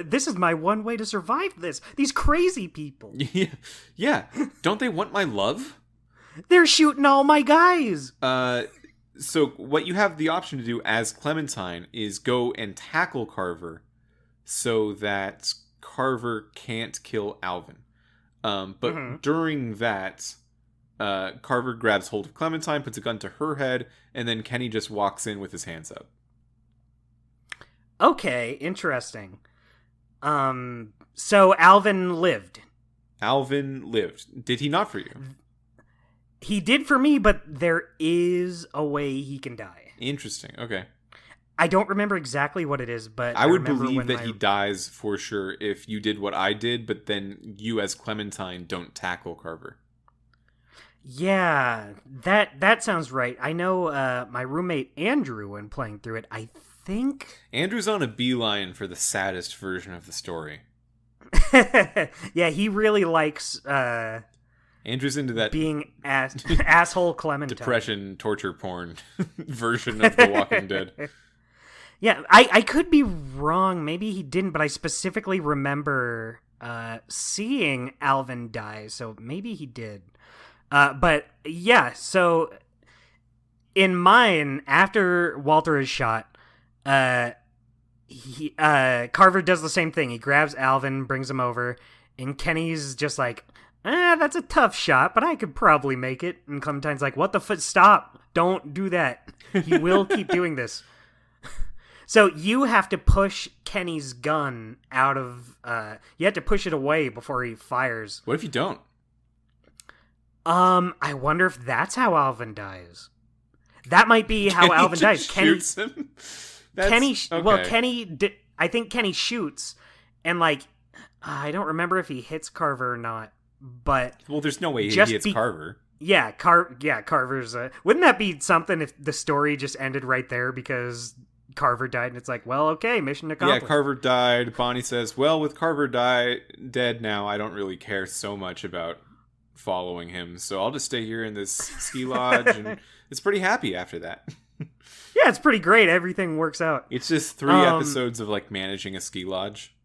this is my one way to survive this. These crazy people.
Yeah. Don't they want my love?
They're shooting all my guys.
So what you have the option to do as Clementine is go and tackle Carver so that Carver can't kill Alvin. But during that, Carver grabs hold of Clementine, puts a gun to her head, and then Kenny just walks in with his hands up.
Okay, interesting. So Alvin lived.
Alvin lived. Did he not for you?
He did for me, but there is a way he can die.
Interesting. Okay.
I don't remember exactly what it is, but
I would believe that he dies for sure if you did what I did, but then you as Clementine don't tackle Carver.
Yeah, that sounds right. I know my roommate Andrew, when playing through it, I think...
Andrew's on a beeline for the saddest version of the story.
Yeah, he really likes...
Andrew's into that
being asshole Clementine.
Depression, torture porn version of The Walking Dead.
Yeah, I could be wrong. Maybe he didn't, but I specifically remember seeing Alvin die, so maybe he did. But yeah, so in mine, after Walter is shot, Carver does the same thing. He grabs Alvin, brings him over, and Kenny's just like, that's a tough shot, but I could probably make it. And Clementine's like, what the fuck? Stop. Don't do that. He will keep doing this. So you have to push Kenny's gun out of... you have to push it away before he fires.
What if you don't?
I wonder if that's how Alvin dies. That might be how Alvin dies.
Shoots him?
Kenny...
Okay.
Well, I think Kenny shoots, and like... I don't remember if he hits Carver or not. But
well, there's no way he hits Carver.
Yeah, Carver's. Wouldn't that be something if the story just ended right there because Carver died and it's like, well, okay, mission accomplished.
Yeah, Carver died. Bonnie says, well, with Carver dead now, I don't really care so much about following him, so I'll just stay here in this ski lodge, and it's pretty happy after that.
Yeah, it's pretty great. Everything works out.
It's just 3 episodes of like managing a ski lodge.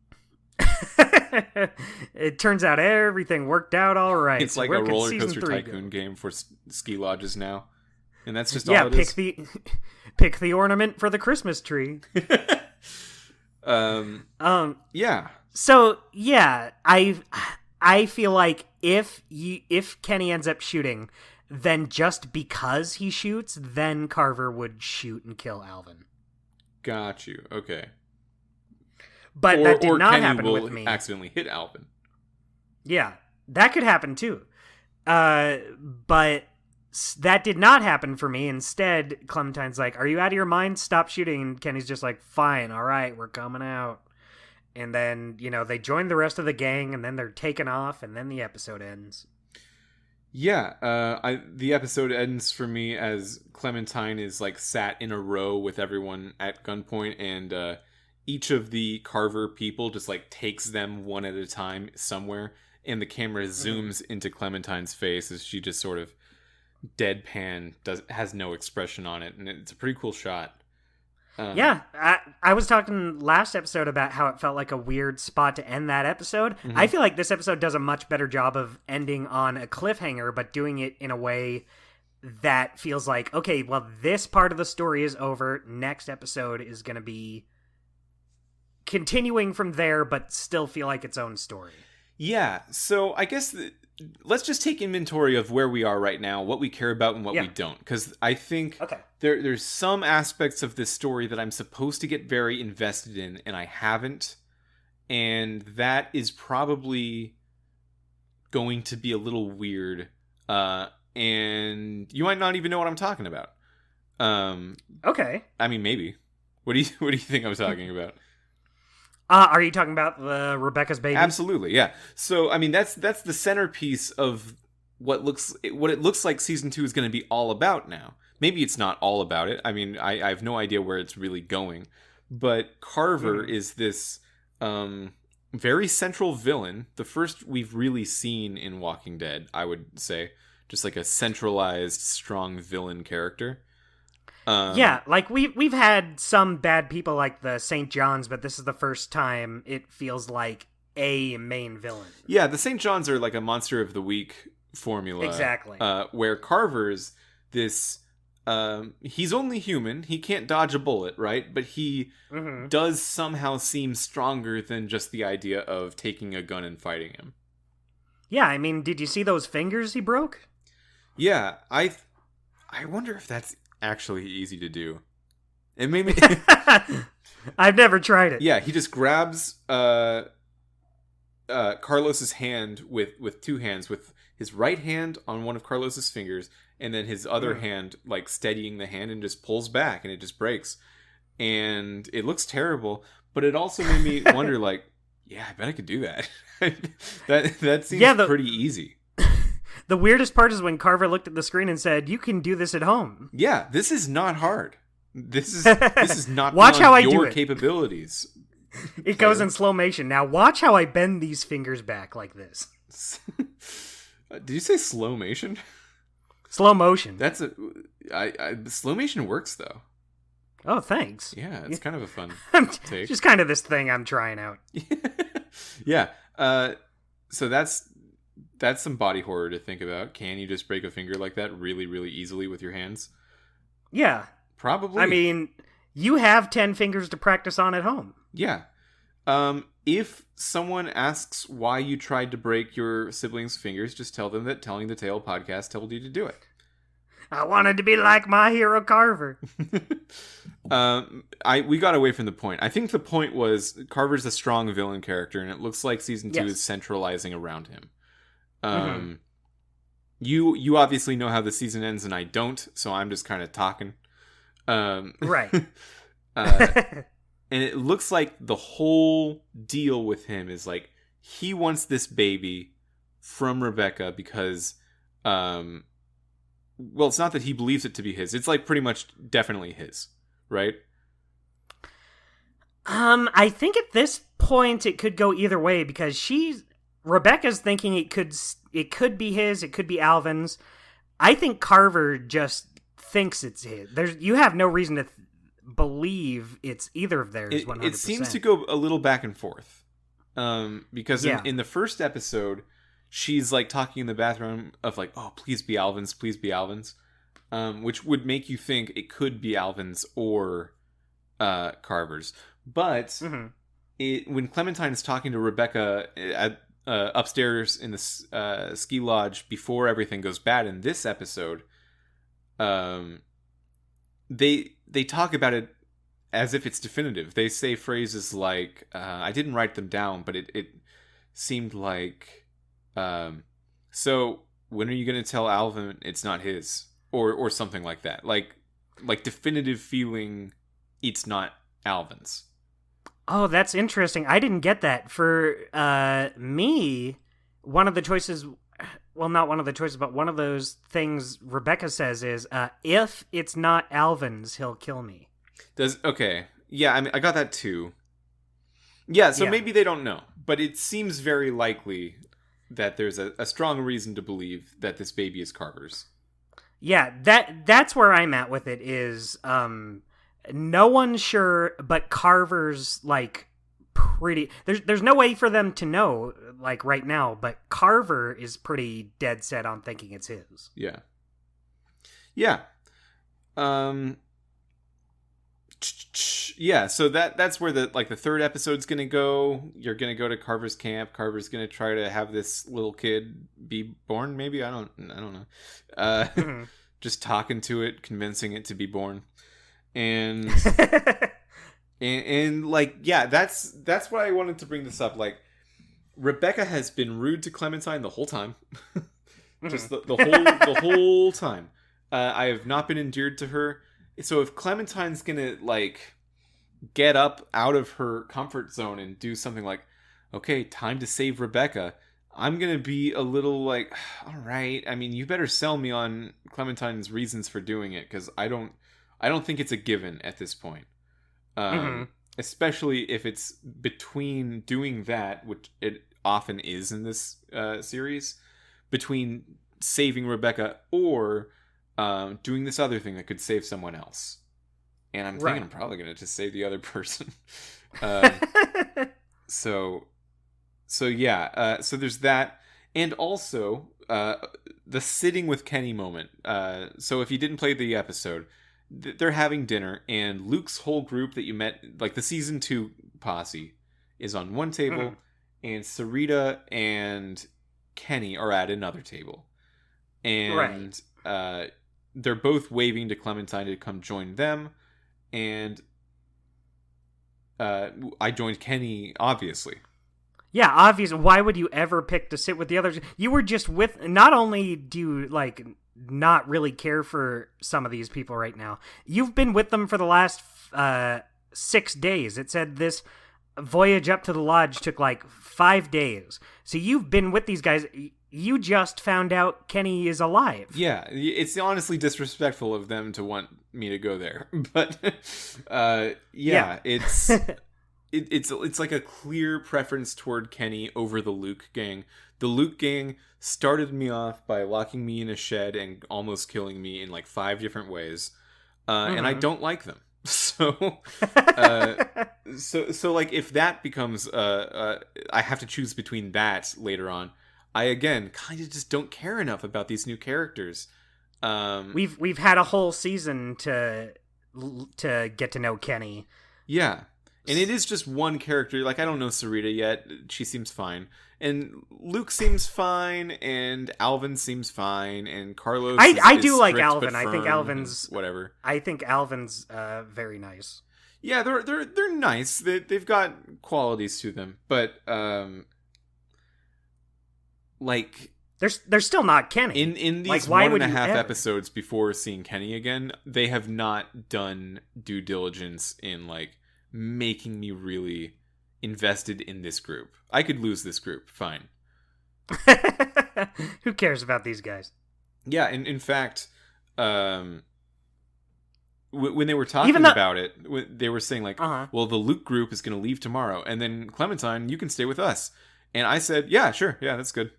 It turns out everything worked out all right.
It's like a roller coaster tycoon game for ski lodges now. And that's just all it is.
Pick the ornament for the Christmas tree.
Yeah.
So yeah, I feel like if Kenny ends up shooting, then just because he shoots, then Carver would shoot and kill Alvin.
Got you. Okay.
But that did not
Kenny
happen
will
with me.
Accidentally hit Alvin.
Yeah, that could happen too. But that did not happen for me. Instead, Clementine's like, "Are you out of your mind? Stop shooting." And Kenny's just like, "Fine, all right, we're coming out." And then, they join the rest of the gang, and then they're taken off, and then the episode ends.
Yeah, the episode ends for me as Clementine is like sat in a row with everyone at gunpoint, and each of the Carver people just like takes them one at a time somewhere, and the camera zooms into Clementine's face as she just sort of deadpan has no expression on it, and it's a pretty cool shot.
Yeah, I was talking last episode about how it felt like a weird spot to end that episode. Mm-hmm. I feel like this episode does a much better job of ending on a cliffhanger, but doing it in a way that feels like, okay, well, this part of the story is over. Next episode is going to be continuing from there, but still feel like its own story.
Yeah, so I guess let's just take inventory of where we are right now, what we care about and what we don't. Because I think there's some aspects of this story that I'm supposed to get very invested in, and I haven't. And that is probably going to be a little weird. And you might not even know what I'm talking about.
Okay.
I mean, maybe. What do you think I'm talking about?
Are you talking about Rebecca's baby?
Absolutely, yeah. So, I mean, that's the centerpiece of what it looks like season 2 is going to be all about now. Maybe it's not all about it. I mean, I have no idea where it's really going. But Carver is this very central villain. The first we've really seen in Walking Dead, I would say. Just like a centralized, strong villain character.
Yeah, like we've had some bad people like the St. John's, but this is the first time it feels like a main villain.
Yeah, the St. John's are like a Monster of the Week formula.
Exactly.
Where Carver's this... he's only human. He can't dodge a bullet, right? But he does somehow seem stronger than just the idea of taking a gun and fighting him.
Yeah, I mean, did you see those fingers he broke?
Yeah, I wonder if that's actually easy to do. It made me...
I've never tried it.
Yeah, he just grabs Carlos's hand with two hands, with his right hand on one of Carlos's fingers, and then his other hand like steadying the hand, and just pulls back, and it just breaks. And it looks terrible, but it also made me wonder, like, yeah, I bet I could do that. that seems pretty easy.
The weirdest part is when Carver looked at the screen and said, "You can do this at home."
Yeah, this is not hard. This is not
watch how I do
your
it.
Capabilities.
It goes in slow motion. Now watch how I bend these fingers back like this.
Did you say slow motion?
Slow motion.
That's slow motion works though.
Oh, thanks.
Yeah, it's kind of a fun take.
Just kind of this thing I'm trying out.
Yeah. So that's some body horror to think about. Can you just break a finger like that really, really easily with your hands?
Yeah.
Probably.
I mean, you have 10 fingers to practice on at home.
Yeah. If someone asks why you tried to break your siblings' fingers, just tell them that Telling the Tale podcast told you to do it.
I wanted to be like my hero Carver.
We got away from the point. I think the point was Carver's a strong villain character, and it looks like season 2 is centralizing around him. You obviously know how the season ends, and I don't, so I'm just kind of talking.
Right.
And it looks like the whole deal with him is like he wants this baby from Rebecca because, well, it's not that he believes it to be his. It's like pretty much definitely his, right?
I think at this point it could go either way because Rebecca's thinking it could be his, it could be Alvin's. I think Carver just thinks it's his. You have no reason to believe it's either of theirs. 100%.
It seems to go a little back and forth, because in the first episode, she's like talking in the bathroom of like, "Oh, please be Alvin's, please be Alvin's," which would make you think it could be Alvin's or Carver's. But when Clementine is talking to Rebecca at upstairs in the ski lodge before everything goes bad in this episode, they talk about it as if it's definitive. They say phrases like, I didn't write them down, but it seemed like, so when are you going to tell Alvin it's not his? Or something like that. Like definitive feeling it's not Alvin's.
Oh, that's interesting. I didn't get that. For me, one of the choices... Well, not one of the choices, but one of those things Rebecca says is, if it's not Alvin's, he'll kill me.
Okay. Yeah, I mean, I got that too. Yeah, so maybe they don't know. But it seems very likely that there's a strong reason to believe that this baby is Carver's.
Yeah, that's where I'm at with it is, no one's sure, but Carver's, like, pretty... There's no way for them to know, like, right now, but Carver is pretty dead set on thinking it's his.
Yeah. Yeah. Yeah, so that's where the third episode's gonna go. You're gonna go to Carver's camp. Carver's gonna try to have this little kid be born, maybe? I don't know. Just talking to it, convincing it to be born. And and like, yeah, that's why I wanted to bring this up. Like, Rebecca has been rude to Clementine the whole time. Just the whole time. I have not been endeared to her. So if Clementine's gonna, like, get up out of her comfort zone and do something like, okay, time to save Rebecca, I'm gonna be a little like, all right, I mean, you better sell me on Clementine's reasons for doing it, because I don't think it's a given at this point. Especially if it's between doing that, which it often is in this series, between saving Rebecca or doing this other thing that could save someone else. And I'm thinking I'm probably going to just save the other person. So yeah, so there's that. And also, the sitting with Kenny moment. So if you didn't play the episode, they're having dinner, and Luke's whole group that you met, like the season 2 posse, is on one table, and Sarita and Kenny are at another table. And they're both waving to Clementine to come join them, and I joined Kenny, obviously.
Yeah, obviously. Why would you ever pick to sit with the others? You were just with... Not only do you, like, not really care for some of these people right now, you've been with them for the last 6 days. It said this voyage up to the lodge took, like, 5 days. So you've been with these guys... You just found out Kenny is alive. Yeah,
it's honestly disrespectful of them to want me to go there. But, it's like a clear preference toward Kenny over the Luke gang. The Luke gang started me off by locking me in a shed and almost killing me in like 5 different ways. And I don't like them. So, so like if that becomes, I have to choose between that later on. I, again, kind of just don't care enough about these new characters.
We've had a whole season to get to know Kenny.
Yeah. And it is just one character. Like, I don't know Sarita yet. She seems fine. And Luke seems fine. And Alvin seems fine. And Carlos
I do
is
like
strict,
Alvin.
but
I think
firm,
Alvin's...
Whatever.
I think Alvin's very nice.
Yeah, they're nice. They've got qualities to them. But... like,
they're still not Kenny.
In these like, 1.5 episodes before seeing Kenny again, they have not done due diligence in like making me really invested in this group. I could lose this group, fine.
Who cares about these guys?
Yeah, and in fact, when they were talking about it, they were saying like, well, the Luke group is going to leave tomorrow, and then Clementine, you can stay with us. And I said, yeah, sure, yeah, that's good.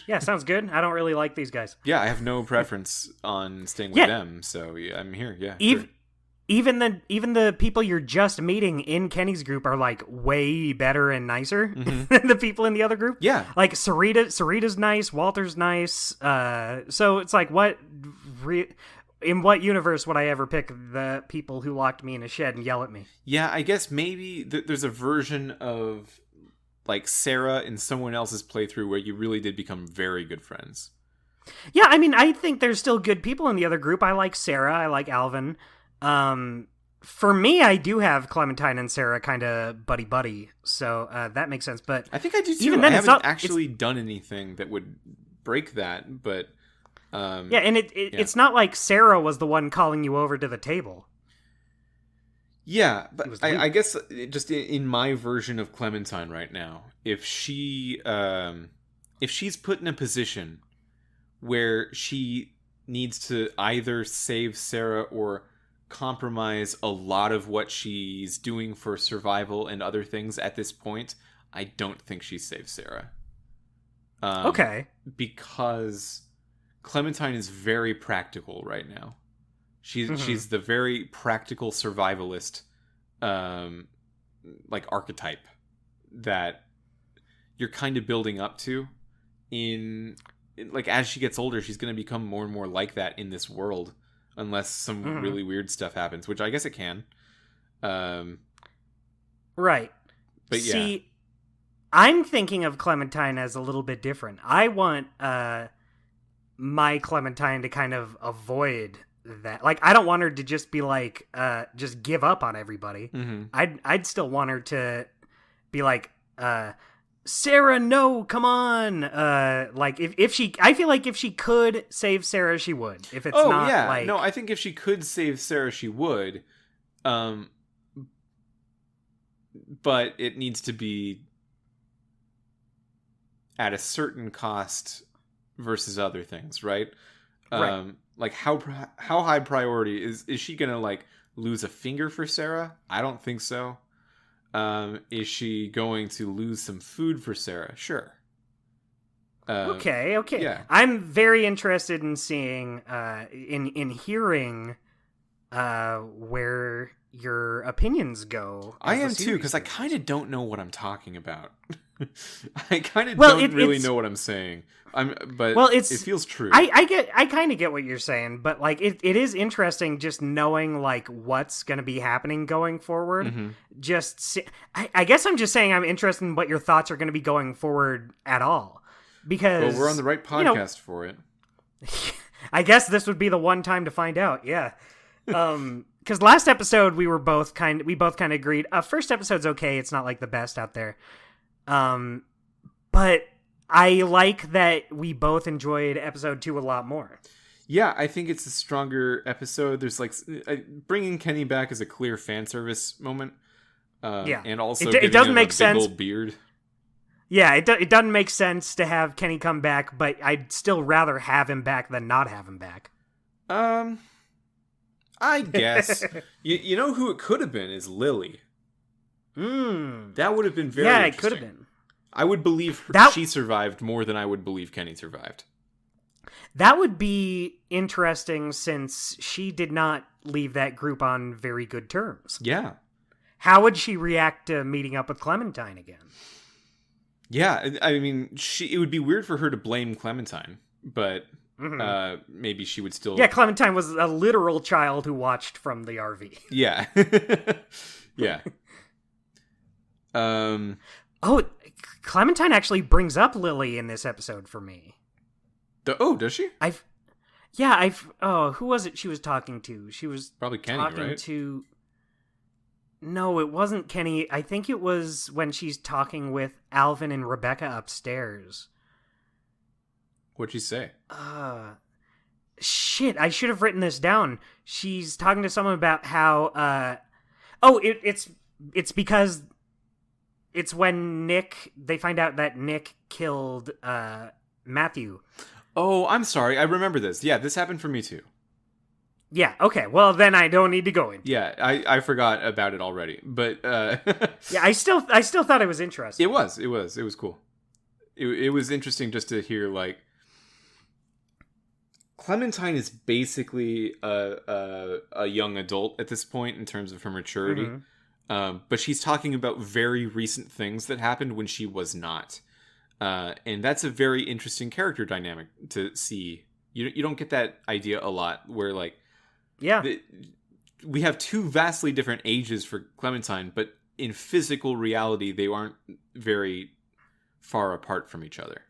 Yeah, sounds good. I don't really like these guys.
Yeah, I have no preference on staying with them, so yeah, I'm here. Yeah,
even the people you're just meeting in Kenny's group are like way better and nicer than the people in the other group.
Yeah,
like Sarita's nice, Walter's nice. So it's like, in what universe would I ever pick the people who locked me in a shed and yell at me?
Yeah, I guess maybe there's a version of like Sarah in someone else's playthrough where you really did become very good friends.
Yeah, I mean, I think there's still good people in the other group. I like Sarah. I like Alvin. For me, I do have Clementine and Sarah kind of buddy-buddy, so that makes sense. But
I think I do too.
Even then,
I
it's
haven't
not,
actually done anything that would break that, but...
yeah, and it's not like Sarah was the one calling you over to the table.
Yeah, but I guess just in my version of Clementine right now, if she's put in a position where she needs to either save Sarah or compromise a lot of what she's doing for survival and other things at this point, I don't think she saves Sarah.
Okay.
Because Clementine is very practical right now. She's the very practical survivalist, like archetype that you're kind of building up to. Like as she gets older, she's going to become more and more like that in this world, unless some really weird stuff happens, which I guess it can.
Right.
But
See, I'm thinking of Clementine as a little bit different. I want my Clementine to kind of avoid that. Like, I don't want her to just be like, just give up on everybody. I'd still want her to be like, Sarah, no, come on. Like if she, I feel like if she could save Sarah, she would. If it's not like,
no, I think if she could save Sarah, she would. But it needs to be at a certain cost versus other things, right?
Right.
Like how high priority is she gonna like lose a finger for Sarah? I don't think so. Is she going to lose some food for Sarah? Sure.
Okay.
Yeah.
I'm very interested in seeing, in hearing, where your opinions go.
I am too, because I kind of don't know what I'm talking about. I kind of really know what I'm saying. It feels true.
I kind of get what you're saying, but like it is interesting just knowing like what's going to be happening going forward. I guess I'm just saying I'm interested in what your thoughts are going to be going forward at all, because
we're on the right podcast for it.
I guess this would be the one time to find out. Yeah. Because last episode we both kind of agreed. First episode's okay. It's not like the best out there. But I like that we both enjoyed episode 2 a lot more.
Yeah, I think it's a stronger episode. There's like bringing Kenny back is a clear fan service moment. And also
it doesn't make sense.
Big old beard.
Yeah, it doesn't make sense to have Kenny come back, but I'd still rather have him back than not have him back.
I guess. you know who it could have been is Lily. That would have been very interesting.
Yeah, it could have been.
I would believe she survived more than I would believe Kenny survived.
That would be interesting since she did not leave that group on very good terms.
Yeah.
How would she react to meeting up with Clementine again?
Yeah, I mean, it would be weird for her to blame Clementine, but maybe she would still...
Yeah, Clementine was a literal child who watched from the RV.
Yeah. Yeah.
Oh, Clementine actually brings up Lily in this episode for me.
Does she?
Who was it she was talking to? She was
probably Kenny,
talking
right?
to... No, it wasn't Kenny. I think it was when she's talking with Alvin and Rebecca upstairs.
What'd she say?
Shit, I should have written this down. She's talking to someone about how, it's because it's when they find out that Nick killed, Matthew.
Oh, I'm sorry. I remember this. Yeah, this happened for me too.
Yeah, okay. Well, then I don't need to go into it.
Yeah, I forgot about it already. But,
yeah, I still thought it was interesting.
It was cool. It was interesting just to hear, like, Clementine is basically a young adult at this point in terms of her maturity. But she's talking about very recent things that happened when she was not. And that's a very interesting character dynamic to see. You don't get that idea a lot where, like,
Yeah.
We have two vastly different ages for Clementine, but in physical reality, they aren't very far apart from each other.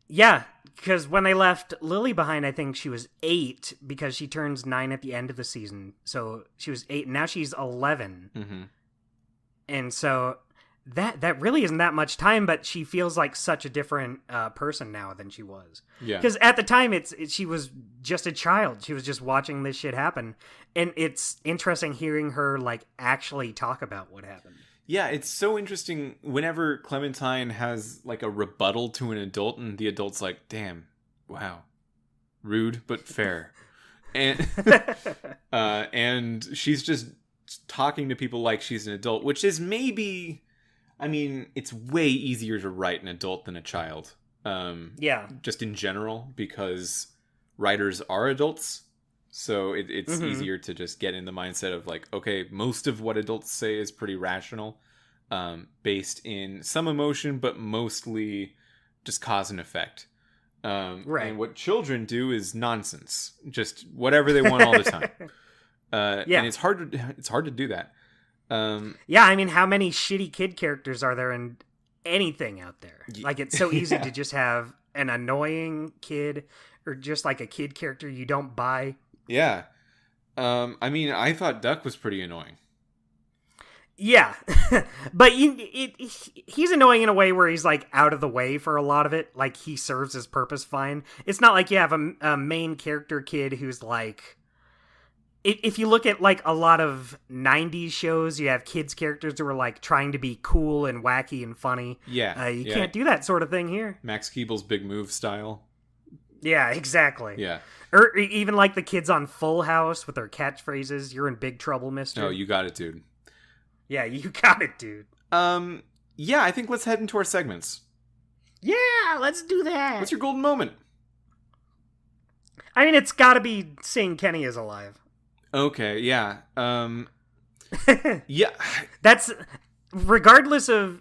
Yeah, because when they left Lily behind, I think she was 8 because she turns 9 at the end of the season. So she was 8, and now she's 11.
Mm-hmm.
And so that really isn't that much time, but she feels like such a different person now than she was.
Yeah.
Because at the time, she was just a child. She was just watching this shit happen. And it's interesting hearing her, like, actually talk about what happened.
Yeah, it's so interesting whenever Clementine has, like, a rebuttal to an adult, and the adult's like, damn, wow, rude but fair. And and she's just talking to people like she's an adult, which is maybe, I mean, it's way easier to write an adult than a child.
Yeah.
Just in general, because writers are adults. So it's easier to just get in the mindset of like, okay, most of what adults say is pretty rational, based in some emotion, but mostly just cause and effect.
Right.
And what children do is nonsense, just whatever they want all the time.
Yeah.
And it's hard to do that.
Yeah, I mean, how many shitty kid characters are there in anything out there? Like, it's so easy to just have an annoying kid or just like a kid character you don't buy.
Yeah. I mean, I thought Duck was pretty annoying.
Yeah. But he's annoying in a way where he's like out of the way for a lot of it. Like, he serves his purpose fine. It's not like you have a main character kid who's like... If you look at like a lot of 90s shows, you have kids characters who are like trying to be cool and wacky and funny.
Yeah.
You can't do that sort of thing here.
Max Keeble's Big Move style.
Yeah, exactly.
Yeah.
Or even like the kids on Full House with their catchphrases. You're in big trouble, mister.
Oh, you got it, dude.
Yeah, you got it, dude.
Yeah, I think let's head into our segments.
Yeah, let's do that.
What's your golden moment?
I mean, it's gotta be seeing Kenny is alive.
Okay, yeah. Yeah.
That's regardless of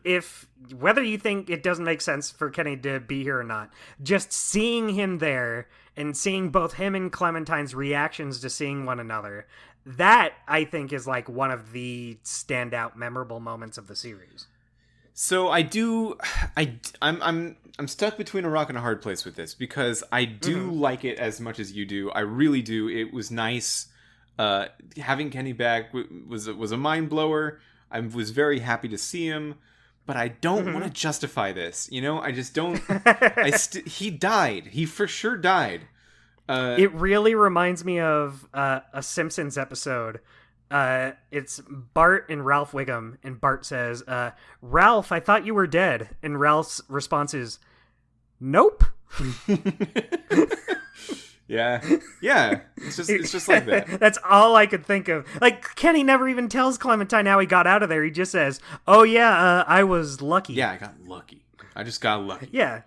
whether you think it doesn't make sense for Kenny to be here or not, just seeing him there and seeing both him and Clementine's reactions to seeing one another, that I think is like one of the standout memorable moments of the series.
So I'm stuck between a rock and a hard place with this, because I do like it as much as you do. I really do. It was nice. Having Kenny back was a mind blower. I was very happy to see him, but I don't want to justify this. You know, I just don't. He died. He for sure died.
It really reminds me of a Simpsons episode. It's Bart and Ralph Wiggum, and Bart says, "Ralph, I thought you were dead," and Ralph's response is, "Nope."
Yeah. It's just like that.
That's all I could think of. Like, Kenny never even tells Clementine how he got out of there. He just says, "Oh yeah, I was lucky."
Yeah, I got lucky. I just got lucky.
Yeah.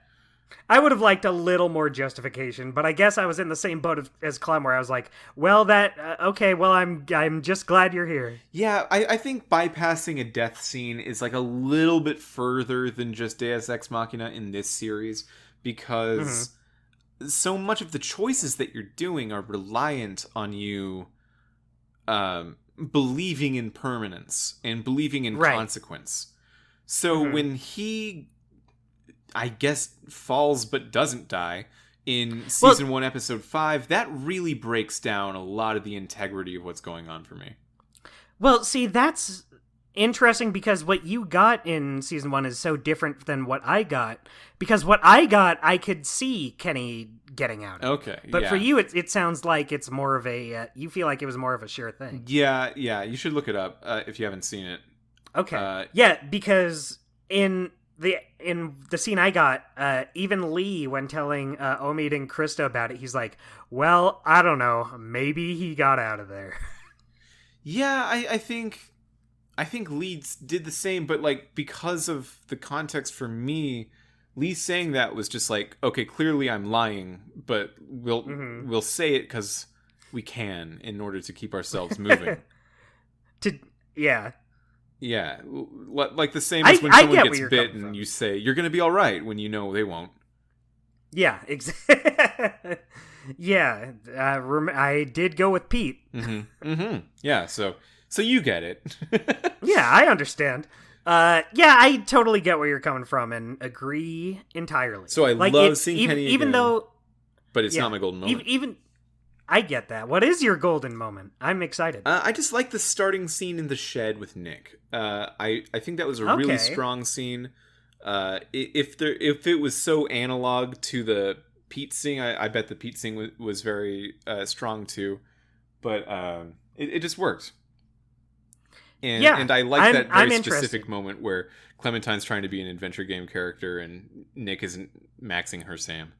I would have liked a little more justification, but I guess I was in the same boat as Clem, where I was like, "Well, okay. Well, I'm just glad you're here."
Yeah, I think bypassing a death scene is like a little bit further than just Deus Ex Machina in this series, because so much of the choices that you're doing are reliant on you believing in permanence and believing in consequence. So when he, I guess, falls but doesn't die in season 1, episode 5, that really breaks down a lot of the integrity of what's going on for me.
Well, see, that's interesting, because what you got in season 1 is so different than what I got. Because what I got, I could see Kenny getting out.
Okay,
but for you, it sounds like it's more of a. You feel like it was more of a sure thing.
Yeah. You should look it up if you haven't seen it.
Okay. Yeah, because in the scene I got, even Lee, when telling Omid and Krista about it, he's like, "Well, I don't know. Maybe he got out of there."
Yeah, I think Lee did the same, but like, because of the context for me, Lee saying that was just like, okay, clearly I'm lying, but we'll say it because we can in order to keep ourselves moving. Yeah, like the same as when someone gets bit and you say you're gonna be all right when you know they won't.
Yeah, exactly. Yeah, I did go with Pete.
Yeah, so you get it.
Yeah, I understand. Yeah, I totally get where you're coming from and agree entirely.
So I love seeing Penny
even
again,
though,
but it's not my golden moment.
Even I get that. What is your golden moment? I'm excited.
I just like the starting scene in the shed with Nick. I think that was a really strong scene. If it was so analog to the Pete scene, I bet the Pete scene was very strong too. But it just worked. And I like that very specific moment where Clementine's trying to be an adventure game character and Nick isn't maxing her Sam.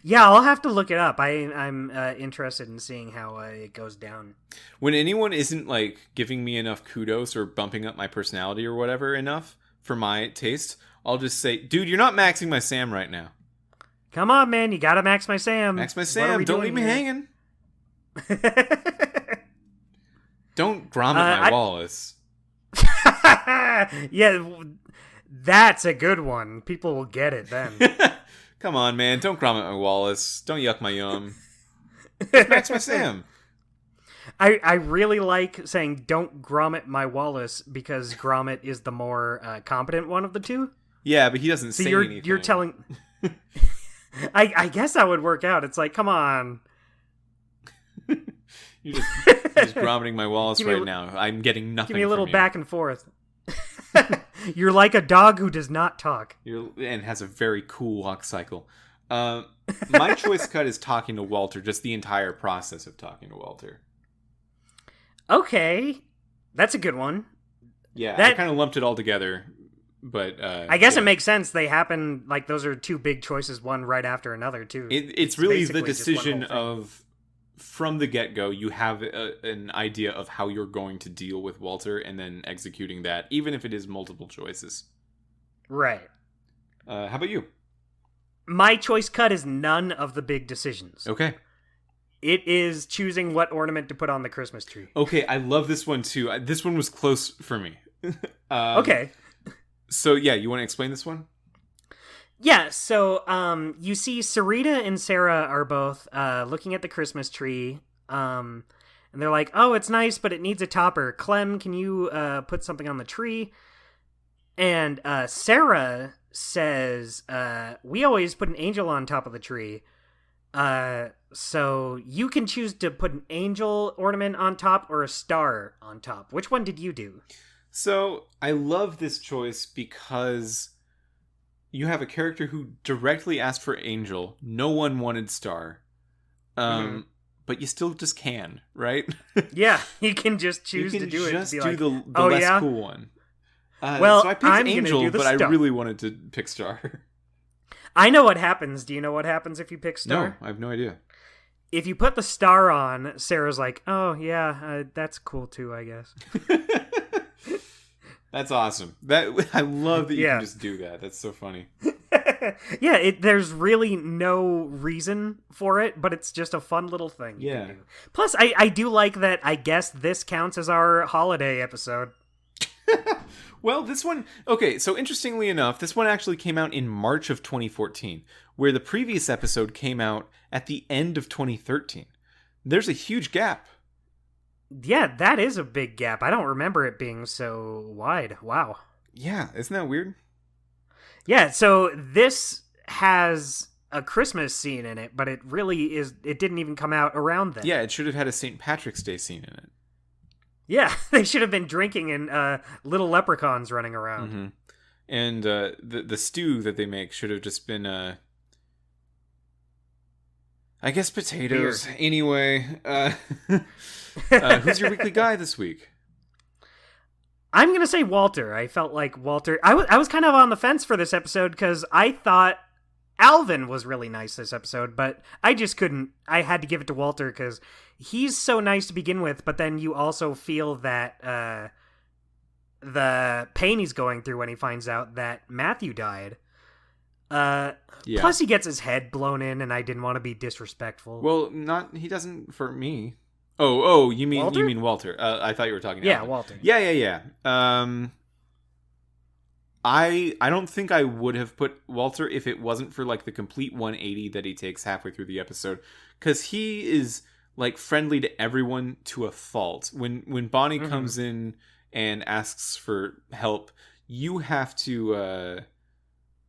Yeah, I'll have to look it up. I'm interested in seeing how it goes down.
When anyone isn't like giving me enough kudos or bumping up my personality or whatever enough for my taste, I'll just say, dude, you're not maxing my Sam right now.
Come on, man, you gotta max my Sam.
Max my Sam, don't leave me hanging. Don't grommet my Wallace.
Yeah, that's a good one. People will get it then.
Come on, man. Don't grommet my Wallace. Don't yuck my yum. Max my Sam.
I really like saying don't grommet my Wallace because Grommet is the more competent one of the two.
Yeah, but he doesn't say anything.
You're telling... I guess that would work out. It's like, come on.
You're just grommeting my Wallace now. I'm getting nothing from you.
Give me a little back and forth. You're like a dog who does not talk.
And has a very cool walk cycle. My choice cut is talking to Walter, just the entire process of talking to Walter.
Okay. That's a good one.
Yeah, I kind of lumped it all together. But
I guess it makes sense. They happen, like, those are two big choices, one right after another, too.
It's really the decision of... From the get-go, you have an idea of how you're going to deal with Walter and then executing that, even if it is multiple choices.
Right.
How about you?
My choice cut is none of the big decisions.
Okay.
It is choosing what ornament to put on the Christmas tree.
Okay, I love this one, too. This one was close for me.
Okay.
So, yeah, you want to explain this one?
Yeah, so you see Sarita and Sarah are both looking at the Christmas tree, and they're like, oh, it's nice, but it needs a topper. Clem, can you put something on the tree? And Sarah says, we always put an angel on top of the tree, so you can choose to put an angel ornament on top or a star on top. Which one did you do?
So, I love this choice because... You have a character who directly asked for Angel. No one wanted Star. But you still just can, right?
Yeah, you can just choose to do it.
You can just do
like,
the less cool one.
Well,
so I picked Angel, but
star.
I really wanted to pick Star.
I know what happens. Do you know what happens if you pick Star?
No, I have no idea.
If you put the star on, Sarah's like, oh, yeah, that's cool too, I guess.
That's awesome. I love that you can just do that. That's so funny.
Yeah, there's really no reason for it, but it's just a fun little thing you can do. Plus, I do like that I guess this counts as our holiday episode.
Well, this one... Okay, so interestingly enough, this one actually came out in March of 2014, where the previous episode came out at the end of 2013. There's a huge gap.
Yeah, that is a big gap. I don't remember it being so wide. Wow.
Yeah, isn't that weird?
Yeah, so this has a Christmas scene in it, but it really is... It didn't even come out around then.
Yeah, it should have had a St. Patrick's Day scene in it.
Yeah, they should have been drinking and little leprechauns running around.
Mm-hmm. And the stew that they make should have just been... I guess potatoes. Beer. Anyway, who's your weekly guy this week?
I'm going to say Walter. I felt like Walter... I was kind of on the fence for this episode because I thought Alvin was really nice this episode, but I just couldn't... I had to give it to Walter because he's so nice to begin with, but then you also feel that the pain he's going through when he finds out that Matthew died. Yeah. Plus he gets his head blown in, and I didn't want to be disrespectful.
Well, he doesn't for me. Oh, you mean Walter? I thought you were talking.
Yeah,
Alvin.
Walter.
Yeah. I don't think I would have put Walter if it wasn't for like the complete 180 that he takes halfway through the episode, because he is like friendly to everyone to a fault. When Bonnie comes in and asks for help, you have to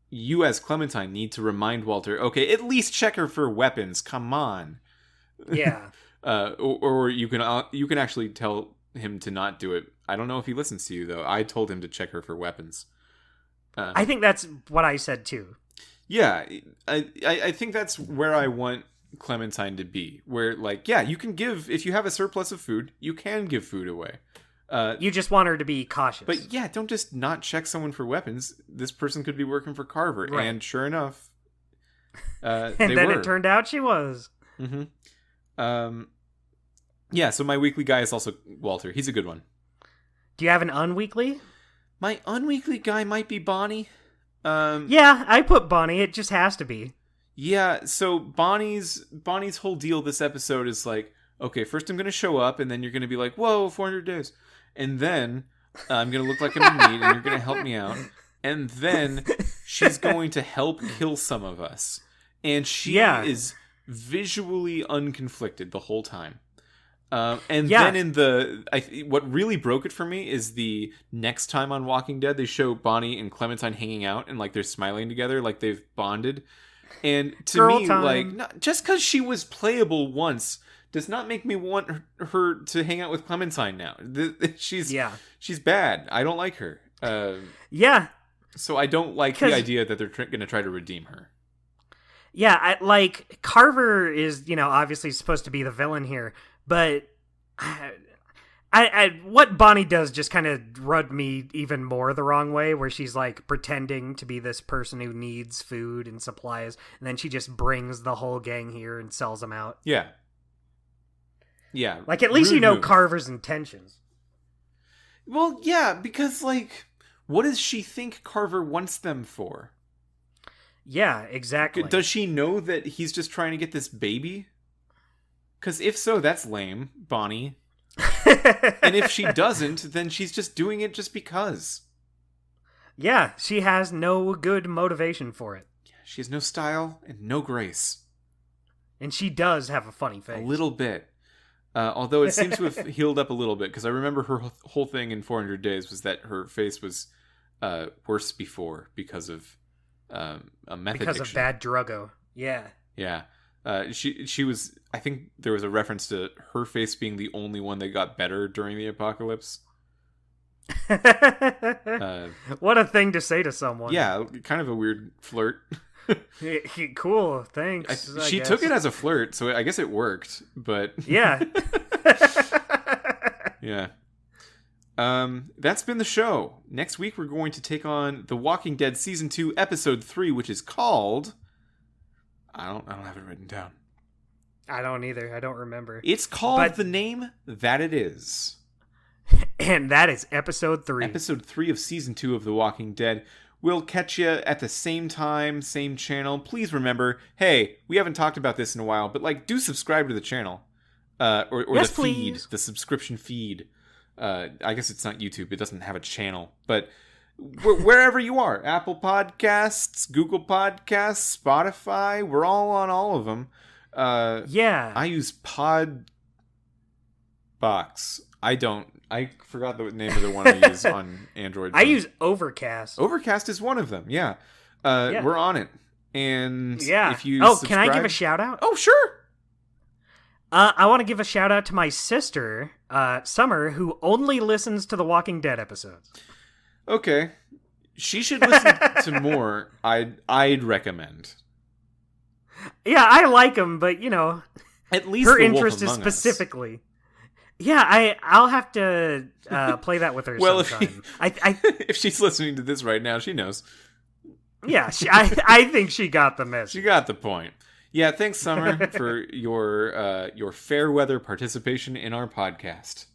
you as Clementine need to remind Walter, okay, at least check her for weapons. Come on.
Yeah.
Or you can actually tell him to not do it. I don't know if he listens to you though. I told him to check her for weapons.
I think that's what I said too.
Yeah, I think that's where I want Clementine to be. Where like, yeah, you can give, if you have a surplus of food, you can give food away.
You just want her to be cautious.
But yeah, don't just not check someone for weapons. This person could be working for Carver, right. And sure enough,
and then it turned out she was.
Mm-hmm. Yeah, so my weekly guy is also Walter. He's a good one.
Do you have an unweekly?
My unweekly guy might be Bonnie.
Yeah, I put Bonnie. It just has to be.
Yeah, so Bonnie's whole deal this episode is like, okay, first I'm going to show up, and then you're going to be like, whoa, 400 days. And then I'm going to look like I'm in need, and you're going to help me out. And then she's going to help kill some of us. And she is visually unconflicted the whole time. And then in what really broke it for me is the next time on Walking Dead, they show Bonnie and Clementine hanging out, and like they're smiling together, like they've bonded. And to
Girl
me,
time.
like, not, just because she was playable once does not make me want her to hang out with Clementine now. She's bad. I don't like her. So I don't like the idea that they're going to try to redeem her.
Yeah, like Carver is, obviously supposed to be the villain here, but I what Bonnie does just kind of rubbed me even more the wrong way, where she's like pretending to be this person who needs food and supplies, and then she just brings the whole gang here and sells them out.
Yeah.
Like, at least you know move. Carver's intentions.
Well, yeah, because, like, what does she think Carver wants them for?
Yeah, exactly.
Does she know that he's just trying to get this baby? Because if so, that's lame, Bonnie. And if she doesn't, then she's just doing it just because.
Yeah, she has no good motivation for it.
She has no style and no grace.
And she does have a funny face.
A little bit. Although it seems to have healed up a little bit, because I remember her whole thing in 400 Days was that her face was worse before because of a meth addiction.
Because of bad druggo. Yeah.
Yeah. She was, I think there was a reference to her face being the only one that got better during the apocalypse.
What a thing to say to someone.
Yeah, kind of a weird flirt.
Cool, thanks.
She took it as a flirt, so I guess it worked, but...
Yeah.
Yeah. That's been the show. Next week we're going to take on The Walking Dead Season 2, Episode 3, which is called... I don't have it written down.
I don't either. I don't remember.
It's called the name that it is.
And that is Episode 3.
Episode 3 of Season 2 of The Walking Dead. We'll catch you at the same time, same channel. Please remember, hey, we haven't talked about this in a while, but like, do subscribe to the channel. Or
yes,
the feed,
please.
The subscription feed. I guess it's not YouTube. It doesn't have a channel. But wherever you are, Apple Podcasts, Google Podcasts, Spotify, we're all on all of them.
Yeah.
I use Podbox. I forgot the name of the one I use on Android.
I use Overcast.
Overcast is one of them, yeah. We're on it. And if you subscribe...
Can I give a shout out?
Oh, sure!
I want to give a shout out to my sister, Summer, who only listens to the Walking Dead episodes.
Okay. She should listen to more. I'd recommend.
Yeah, I like them, but,
at least
her interest is specifically... Us. Yeah, I'll have to play that with her sometime.
If she's listening to this right now, she knows.
Yeah, I think she got the message.
She got the point. Yeah, thanks, Summer, for your fair weather participation in our podcast.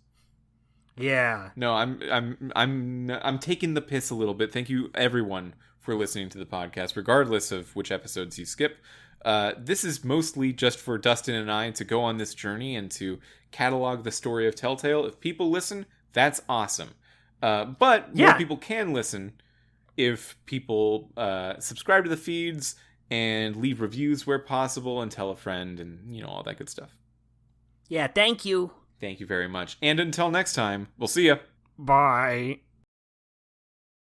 Yeah.
No, I'm taking the piss a little bit. Thank you, everyone, for listening to the podcast, regardless of which episodes you skip. This is mostly just for Dustin and I to go on this journey and to catalog the story of Telltale. If people listen, that's awesome. But more people can listen. if people subscribe to the feeds and leave reviews where possible and tell a friend and, all that good stuff.
Yeah, thank you.
Thank you very much. And until next time, we'll see ya.
Bye.